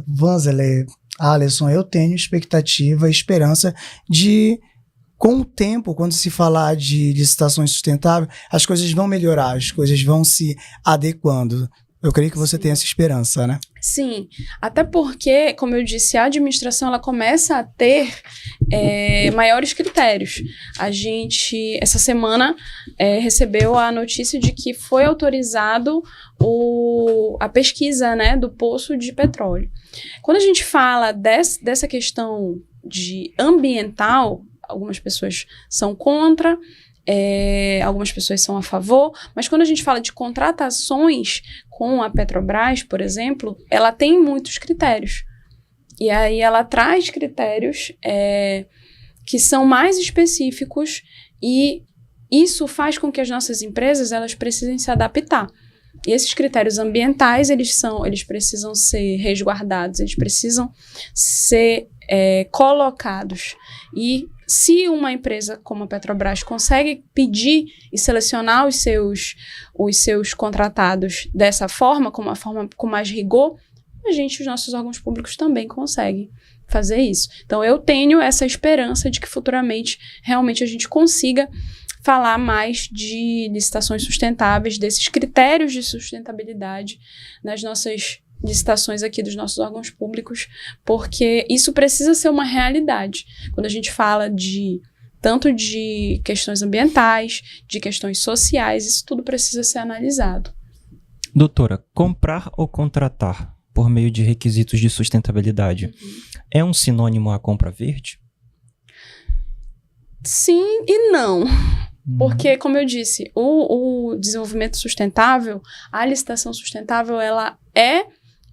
Vanzele, Alisson, eu tenho expectativa, esperança de, com o tempo, quando se falar de licitações sustentáveis, as coisas vão melhorar, as coisas vão se adequando. Eu creio que você tem essa esperança, né? Sim, até porque, como eu disse, a administração ela começa a ter maiores critérios. A gente, essa semana, recebeu a notícia de que foi autorizado a pesquisa, né, do poço de petróleo. Quando a gente fala dessa questão de ambiental, algumas pessoas são contra, algumas pessoas são a favor, mas quando a gente fala de contratações com a Petrobras, por exemplo, ela tem muitos critérios. E aí ela traz critérios que são mais específicos e isso faz com que as nossas empresas elas precisem se adaptar. E esses critérios ambientais, eles precisam ser resguardados, eles precisam ser colocados. E se uma empresa como a Petrobras consegue pedir e selecionar os seus contratados dessa forma, com mais rigor, os nossos órgãos públicos também conseguem fazer isso. Então, eu tenho essa esperança de que futuramente, realmente, a gente consiga falar mais de licitações sustentáveis, desses critérios de sustentabilidade nas nossas licitações aqui dos nossos órgãos públicos, porque isso precisa ser uma realidade. Quando a gente fala tanto de questões ambientais, de questões sociais, isso tudo precisa ser analisado. Doutora, comprar ou contratar por meio de requisitos de sustentabilidade é um sinônimo à compra verde? Sim e não. Porque, como eu disse, o desenvolvimento sustentável, a licitação sustentável, ela é,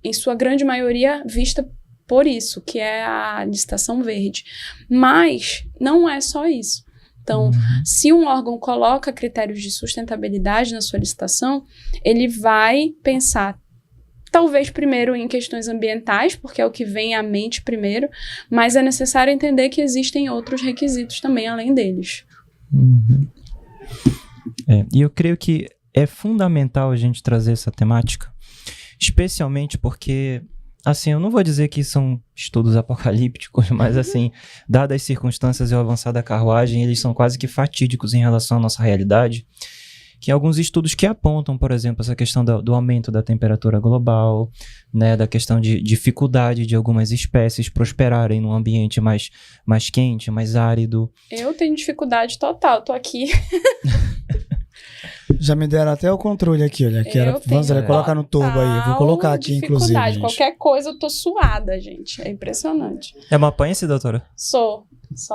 em sua grande maioria, vista por isso, que é a licitação verde. Mas não é só isso. Então, se um órgão coloca critérios de sustentabilidade na sua licitação, ele vai pensar, talvez primeiro em questões ambientais, porque é o que vem à mente primeiro, mas é necessário entender que existem outros requisitos também além deles. E eu creio que é fundamental a gente trazer essa temática, especialmente porque, assim, eu não vou dizer que são estudos apocalípticos, mas assim, dadas as circunstâncias e o avançar da carruagem, eles são quase que fatídicos em relação à nossa realidade, que alguns estudos que apontam, por exemplo, essa questão do aumento da temperatura global, né, da questão de dificuldade de algumas espécies prosperarem num ambiente mais quente, mais árido. Eu tenho dificuldade total, tô aqui. Já me deram até o controle aqui, olha. Aqui era, Vanzela, coloca no turbo aí. Vou colocar aqui, inclusive. Gente. Qualquer coisa eu tô suada, gente. É impressionante. É mapaense, doutora? Sou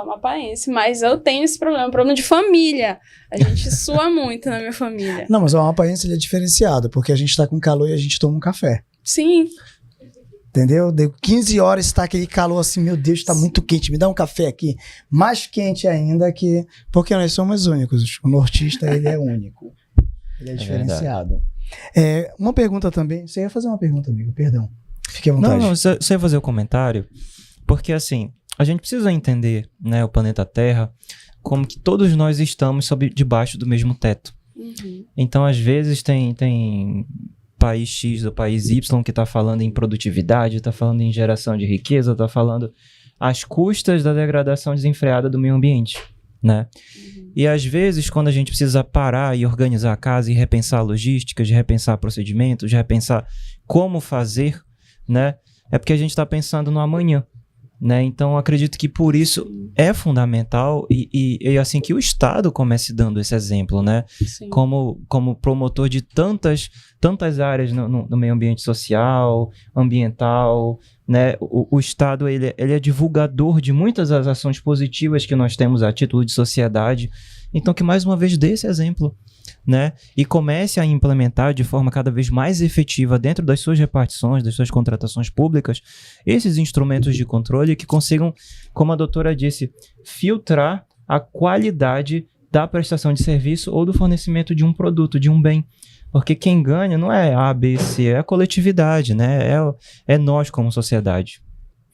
mapaense, mas eu tenho esse problema, um problema de família. A gente sua muito na minha família. Não, mas o mapaense ele é diferenciado, porque a gente tá com calor e a gente toma um café. Sim. Entendeu? Deu 15 horas, tá aquele calor assim, meu Deus, tá muito quente, me dá um café aqui. Mais quente ainda que... Porque nós somos únicos, o nortista, ele é único. Ele é diferenciado. Uma pergunta também, você ia fazer uma pergunta, amigo, perdão. Fique à vontade. Não, você ia fazer o comentário, porque assim, a gente precisa entender, né, o planeta Terra, como que todos nós estamos debaixo do mesmo teto. Então, às vezes, tem país X ou país Y que está falando em produtividade, está falando em geração de riqueza, está falando às custas da degradação desenfreada do meio ambiente, né? E às vezes, quando a gente precisa parar e organizar a casa e repensar logísticas, repensar procedimentos, repensar como fazer, né? É porque a gente está pensando no amanhã, né? Então, acredito que por isso é fundamental e assim que o Estado comece dando esse exemplo, né? Como promotor de tantas áreas no meio ambiente social, ambiental, né? O Estado ele é divulgador de muitas das ações positivas que nós temos a título de sociedade. Então, que mais uma vez dê esse exemplo, né? E comece a implementar de forma cada vez mais efetiva dentro das suas repartições, das suas contratações públicas, esses instrumentos de controle que consigam, como a doutora disse, filtrar a qualidade da prestação de serviço ou do fornecimento de um produto, de um bem. Porque quem ganha não é A, B, C, é a coletividade, né? É nós como sociedade.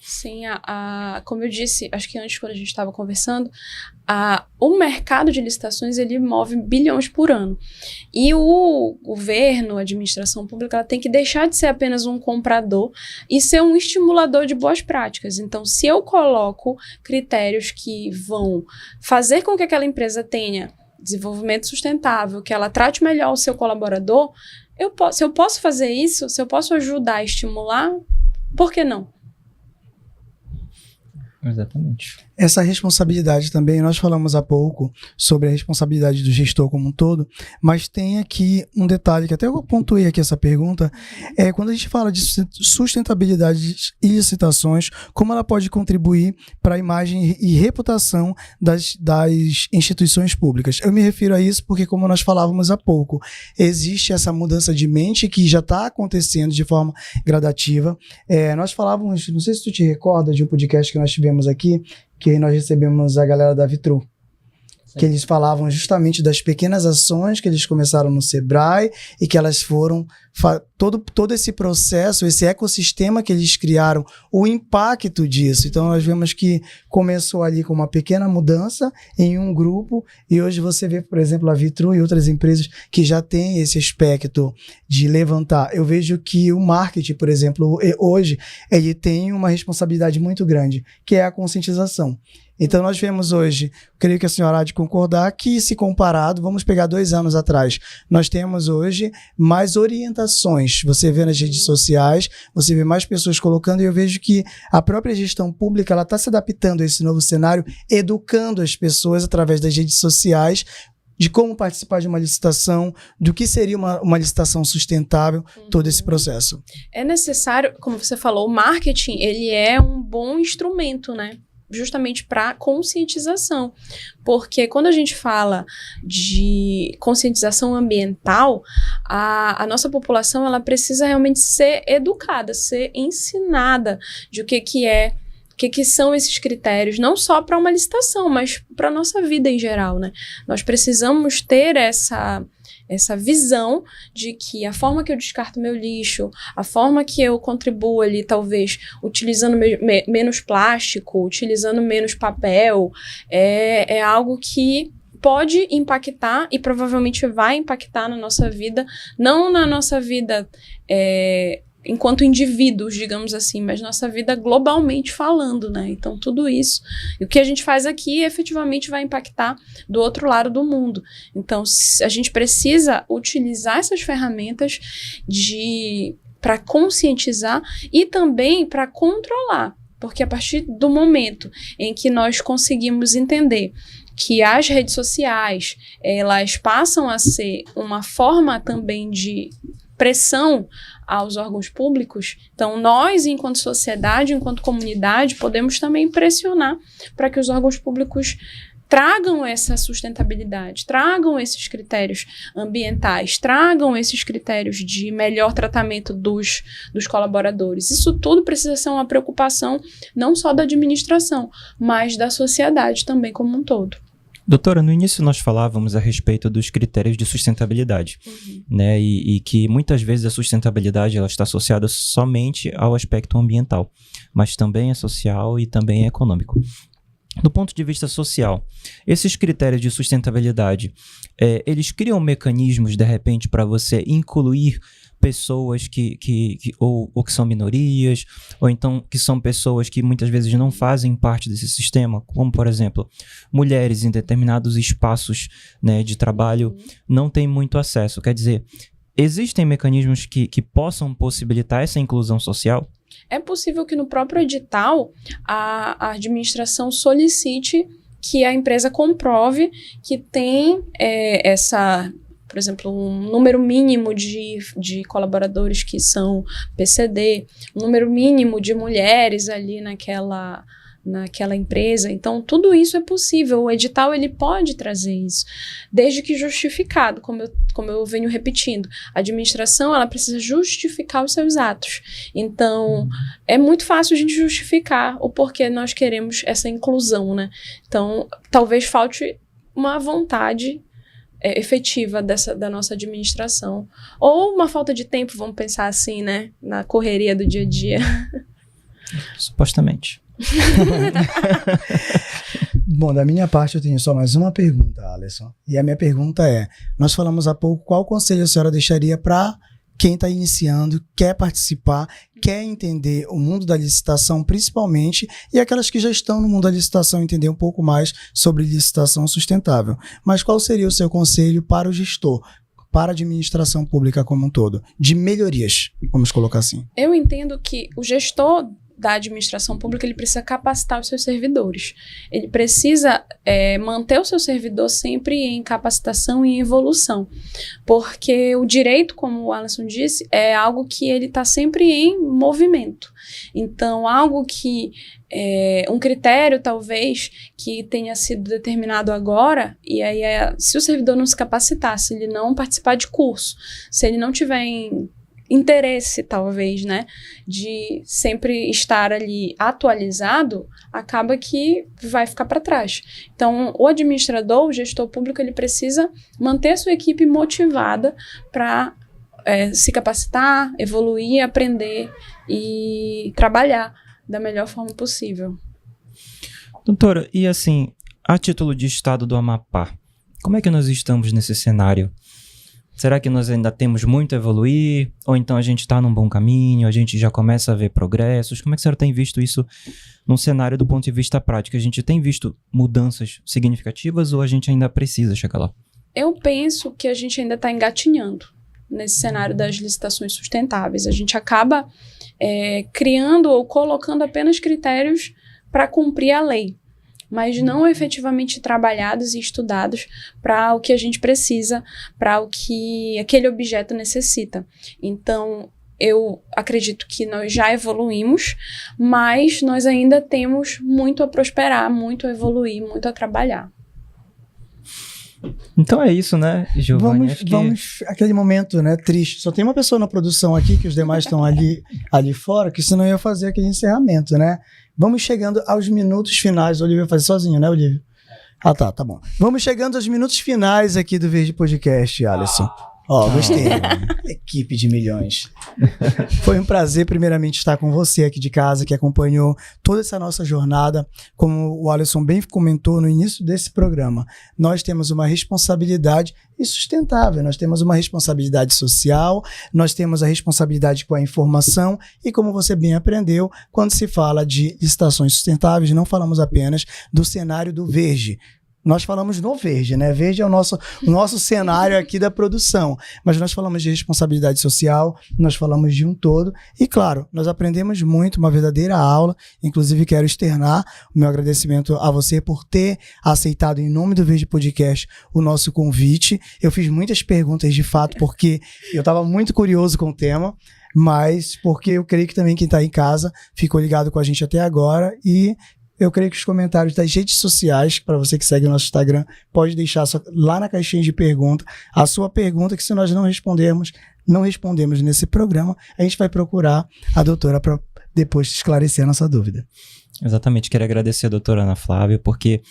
Sim, como eu disse, acho que antes quando a gente estava conversando, o mercado de licitações ele move bilhões por ano. E o governo, a administração pública, ela tem que deixar de ser apenas um comprador e ser um estimulador de boas práticas. Então, se eu coloco critérios que vão fazer com que aquela empresa tenha desenvolvimento sustentável, que ela trate melhor o seu colaborador, se eu posso fazer isso, se eu posso ajudar a estimular, por que não? Exatamente. Essa responsabilidade também, nós falamos há pouco sobre a responsabilidade do gestor como um todo, mas tem aqui um detalhe que até eu pontuei aqui essa pergunta, quando a gente fala de sustentabilidade e licitações, como ela pode contribuir para a imagem e reputação das instituições públicas. Eu me refiro a isso porque, como nós falávamos há pouco, existe essa mudança de mente que já está acontecendo de forma gradativa. Nós falávamos, não sei se tu te recorda de um podcast que nós tivemos aqui, que nós recebemos a galera da Vitru. que eles falavam justamente das pequenas ações que eles começaram no Sebrae e que elas foram todo esse processo, esse ecossistema que eles criaram, o impacto disso. Então nós vemos que começou ali com uma pequena mudança em um grupo e hoje você vê, por exemplo, a Vitru e outras empresas que já têm esse aspecto de levantar. Eu vejo que o marketing, por exemplo, hoje ele tem uma responsabilidade muito grande, que é a conscientização. Então nós vemos hoje, creio que a senhora há de concordar, que se comparado, vamos pegar 2 anos atrás, nós temos hoje mais orientações. Você vê nas redes sociais, você vê mais pessoas colocando, e eu vejo que a própria gestão pública ela está se adaptando a esse novo cenário, educando as pessoas através das redes sociais, de como participar de uma licitação, do que seria uma licitação sustentável, todo esse processo. É necessário, como você falou, o marketing, ele é um bom instrumento, né? Justamente para conscientização, porque quando a gente fala de conscientização ambiental, a nossa população ela precisa realmente ser educada, ser ensinada de o que são esses critérios, não só para uma licitação, mas para a nossa vida em geral, né? Nós precisamos ter essa visão de que a forma que eu descarto meu lixo, a forma que eu contribuo ali, talvez, utilizando menos plástico, utilizando menos papel, é algo que pode impactar e provavelmente vai impactar na nossa vida, não na nossa vida enquanto indivíduos, digamos assim, mas nossa vida globalmente falando, né? Então, tudo isso, e o que a gente faz aqui, efetivamente vai impactar do outro lado do mundo. Então, a gente precisa utilizar essas ferramentas para conscientizar e também para controlar, porque a partir do momento em que nós conseguimos entender que as redes sociais, elas passam a ser uma forma também de pressão aos órgãos públicos, então nós, enquanto sociedade, enquanto comunidade, podemos também pressionar para que os órgãos públicos tragam essa sustentabilidade, tragam esses critérios ambientais, tragam esses critérios de melhor tratamento dos colaboradores. Isso tudo precisa ser uma preocupação não só da administração, mas da sociedade também como um todo. Doutora, no início nós falávamos a respeito dos critérios de sustentabilidade, né? E que muitas vezes a sustentabilidade ela está associada somente ao aspecto ambiental, mas também é social e também é econômico. Do ponto de vista social, esses critérios de sustentabilidade, eles criam mecanismos, de repente, para você incluir pessoas que são minorias, ou então que são pessoas que muitas vezes não fazem parte desse sistema, como, por exemplo, mulheres em determinados espaços, né, de trabalho não têm muito acesso. Quer dizer, existem mecanismos que possam possibilitar essa inclusão social? É possível que no próprio edital a administração solicite que a empresa comprove que tem por exemplo, um número mínimo de colaboradores que são PCD, um número mínimo de mulheres ali naquela empresa. Então, tudo isso é possível. O edital ele pode trazer isso, desde que justificado, como eu venho repetindo. A administração ela precisa justificar os seus atos. Então, é muito fácil a gente justificar o porquê nós queremos essa inclusão, né? Então, talvez falte uma vontade efetiva da nossa administração. Ou uma falta de tempo, vamos pensar assim, né? Na correria do dia a dia. Supostamente. Bom, da minha parte eu tenho só mais uma pergunta, Alisson. E a minha pergunta é, nós falamos há pouco, qual conselho a senhora deixaria para quem está iniciando, quer participar, quer entender o mundo da licitação principalmente, e aquelas que já estão no mundo da licitação entender um pouco mais sobre licitação sustentável. Mas qual seria o seu conselho para o gestor, para a administração pública como um todo, de melhorias, vamos colocar assim? Eu entendo que o gestor da administração pública, ele precisa capacitar os seus servidores. Ele precisa manter o seu servidor sempre em capacitação e em evolução. Porque o direito, como o Alisson disse, é algo que ele está sempre em movimento. Então, algo que um critério, talvez, que tenha sido determinado agora, e aí se o servidor não se capacitar, se ele não participar de curso, se ele não tiver interesse, talvez, né, de sempre estar ali atualizado, acaba que vai ficar para trás. Então, o administrador, o gestor público, ele precisa manter a sua equipe motivada para se capacitar, evoluir, aprender e trabalhar da melhor forma possível. Doutora, e assim, a título de estado do Amapá, como é que nós estamos nesse cenário? Será que nós ainda temos muito a evoluir? Ou então a gente está num bom caminho, a gente já começa a ver progressos? Como é que a senhora tem visto isso num cenário do ponto de vista prático? A gente tem visto mudanças significativas ou a gente ainda precisa chegar lá? Eu penso que a gente ainda está engatinhando nesse cenário das licitações sustentáveis. A gente acaba criando ou colocando apenas critérios para cumprir a lei, mas não efetivamente trabalhados e estudados para o que a gente precisa, para o que aquele objeto necessita. Então, eu acredito que nós já evoluímos, mas nós ainda temos muito a prosperar, muito a evoluir, muito a trabalhar. Então é isso, né, Giovanni? Vamos aquele momento, né, triste. Só tem uma pessoa na produção aqui, que os demais estão ali fora, que senão ia fazer aquele encerramento, né? Vamos chegando aos minutos finais. O Olívio vai fazer sozinho, né, Olívio? Ah, tá bom. Vamos chegando aos minutos finais aqui do Verde Podcast, Alisson. Gostei. Equipe de milhões. Foi um prazer, primeiramente, estar com você aqui de casa, que acompanhou toda essa nossa jornada. Como o Alisson bem comentou no início desse programa, nós temos uma responsabilidade sustentável, nós temos uma responsabilidade social, nós temos a responsabilidade com a informação e, como você bem aprendeu, quando se fala de licitações sustentáveis, não falamos apenas do cenário do verde. Nós falamos no verde, né? Verde é o nosso cenário aqui da produção. Mas nós falamos de responsabilidade social, nós falamos de um todo. E, claro, nós aprendemos muito, uma verdadeira aula. Inclusive, quero externar o meu agradecimento a você por ter aceitado, em nome do Verde Podcast, o nosso convite. Eu fiz muitas perguntas, de fato, porque eu estava muito curioso com o tema, mas porque eu creio que também quem está em casa ficou ligado com a gente até agora e eu creio que os comentários das redes sociais, para você que segue o nosso Instagram, pode deixar lá na caixinha de pergunta a sua pergunta, que se nós não respondemos nesse programa, a gente vai procurar a doutora para depois esclarecer a nossa dúvida. Exatamente, quero agradecer a doutora Ana Flávia, porque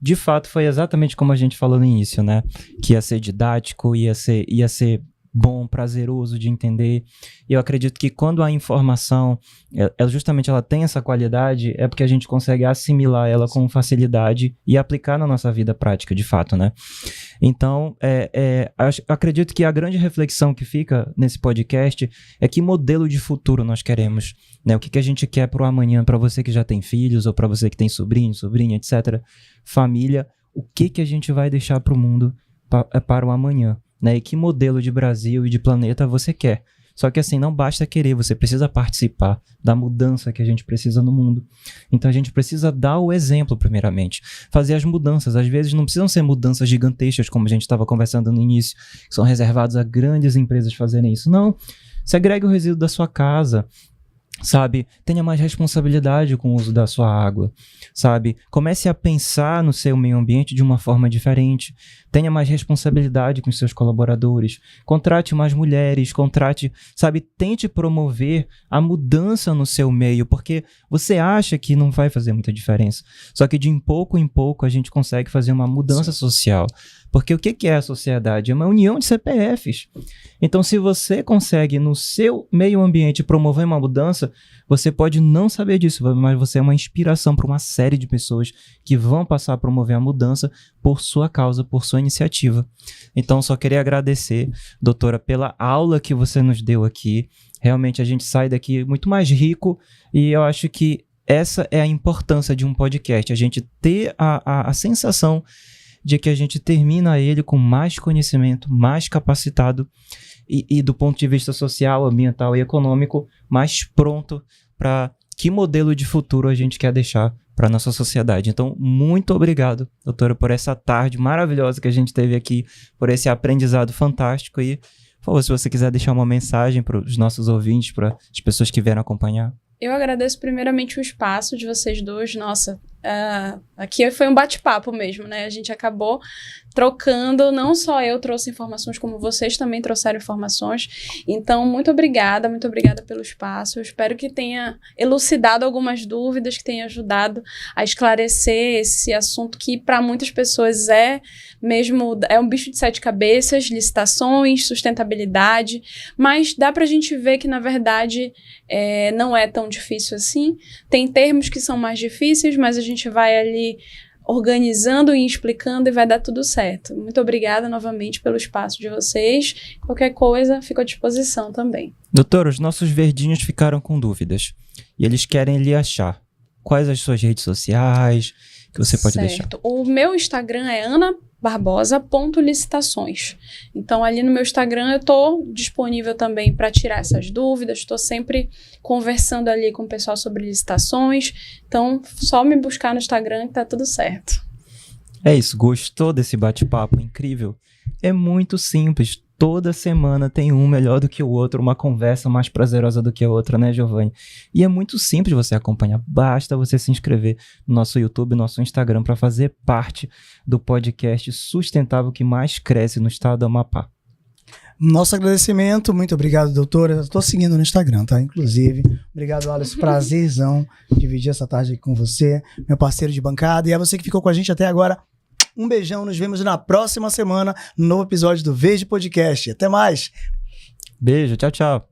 de fato foi exatamente como a gente falou no início, né? Que ia ser didático, ia ser bom, prazeroso de entender. E eu acredito que quando a informação, ela tem essa qualidade, é porque a gente consegue assimilar ela com facilidade e aplicar na nossa vida prática, de fato, né? Então, acredito que a grande reflexão que fica nesse podcast é que modelo de futuro nós queremos, né? O que a gente quer para o amanhã, para você que já tem filhos, ou para você que tem sobrinho, sobrinha, etc., família, o que a gente vai deixar para o mundo para o amanhã? Né? E que modelo de Brasil e de planeta você quer. Só que assim, não basta querer, você precisa participar da mudança que a gente precisa no mundo. Então a gente precisa dar o exemplo primeiramente, fazer as mudanças. Às vezes não precisam ser mudanças gigantescas, como a gente estava conversando no início, que são reservadas a grandes empresas fazerem isso. Não, segregue o resíduo da sua casa, sabe? Tenha mais responsabilidade com o uso da sua água, sabe? Comece a pensar no seu meio ambiente de uma forma diferente. Tenha mais responsabilidade com os seus colaboradores. Contrate mais mulheres, sabe? Tente promover a mudança no seu meio, porque você acha que não vai fazer muita diferença. Só que de pouco em pouco a gente consegue fazer uma mudança social. Porque o que é a sociedade? É uma união de CPFs. Então, se você consegue, no seu meio ambiente, promover uma mudança, você pode não saber disso, mas você é uma inspiração para uma série de pessoas que vão passar a promover a mudança por sua causa, por sua iniciativa. Então, só queria agradecer, doutora, pela aula que você nos deu aqui. Realmente, a gente sai daqui muito mais rico e eu acho que essa é a importância de um podcast, a gente ter a sensação de que a gente termina ele com mais conhecimento, mais capacitado e do ponto de vista social, ambiental e econômico, mais pronto para que modelo de futuro a gente quer deixar para a nossa sociedade. Então, muito obrigado, doutora, por essa tarde maravilhosa que a gente teve aqui, por esse aprendizado fantástico e, por favor, se você quiser deixar uma mensagem para os nossos ouvintes, para as pessoas que vieram acompanhar. Eu agradeço primeiramente o espaço de vocês dois. Nossa, aqui foi um bate-papo mesmo, né? A gente acabou trocando, não só eu trouxe informações, como vocês também trouxeram informações. Então, muito obrigada pelo espaço. Eu espero que tenha elucidado algumas dúvidas, que tenha ajudado a esclarecer esse assunto que para muitas pessoas é um bicho de 7 cabeças, licitações, sustentabilidade, mas dá para a gente ver que, na verdade, não é tão difícil assim. Tem termos que são mais difíceis, mas a gente vai ali organizando e explicando e vai dar tudo certo. Muito obrigada novamente pelo espaço de vocês. Qualquer coisa, fico à disposição também. Doutora, os nossos verdinhos ficaram com dúvidas e eles querem lhe achar. Quais as suas redes sociais que você pode deixar? O meu Instagram é anabarbosa.licitações. Então, ali no meu Instagram eu estou disponível também para tirar essas dúvidas. Estou sempre conversando ali com o pessoal sobre licitações. Então, só me buscar no Instagram que tá tudo certo. É isso. Gostou desse bate-papo incrível? É muito simples. Toda semana tem um melhor do que o outro, uma conversa mais prazerosa do que a outra, né, Giovanni? E é muito simples você acompanhar. Basta você se inscrever no nosso YouTube, no nosso Instagram, para fazer parte do podcast sustentável que mais cresce no estado do Amapá. Nosso agradecimento, muito obrigado, doutora. Eu tô seguindo no Instagram, tá? Inclusive, obrigado, Alisson. Prazerzão dividir essa tarde aqui com você, meu parceiro de bancada. E a você que ficou com a gente até agora, um beijão. Nos vemos na próxima semana no novo episódio do Verde Podcast. Até mais. Beijo, tchau, tchau.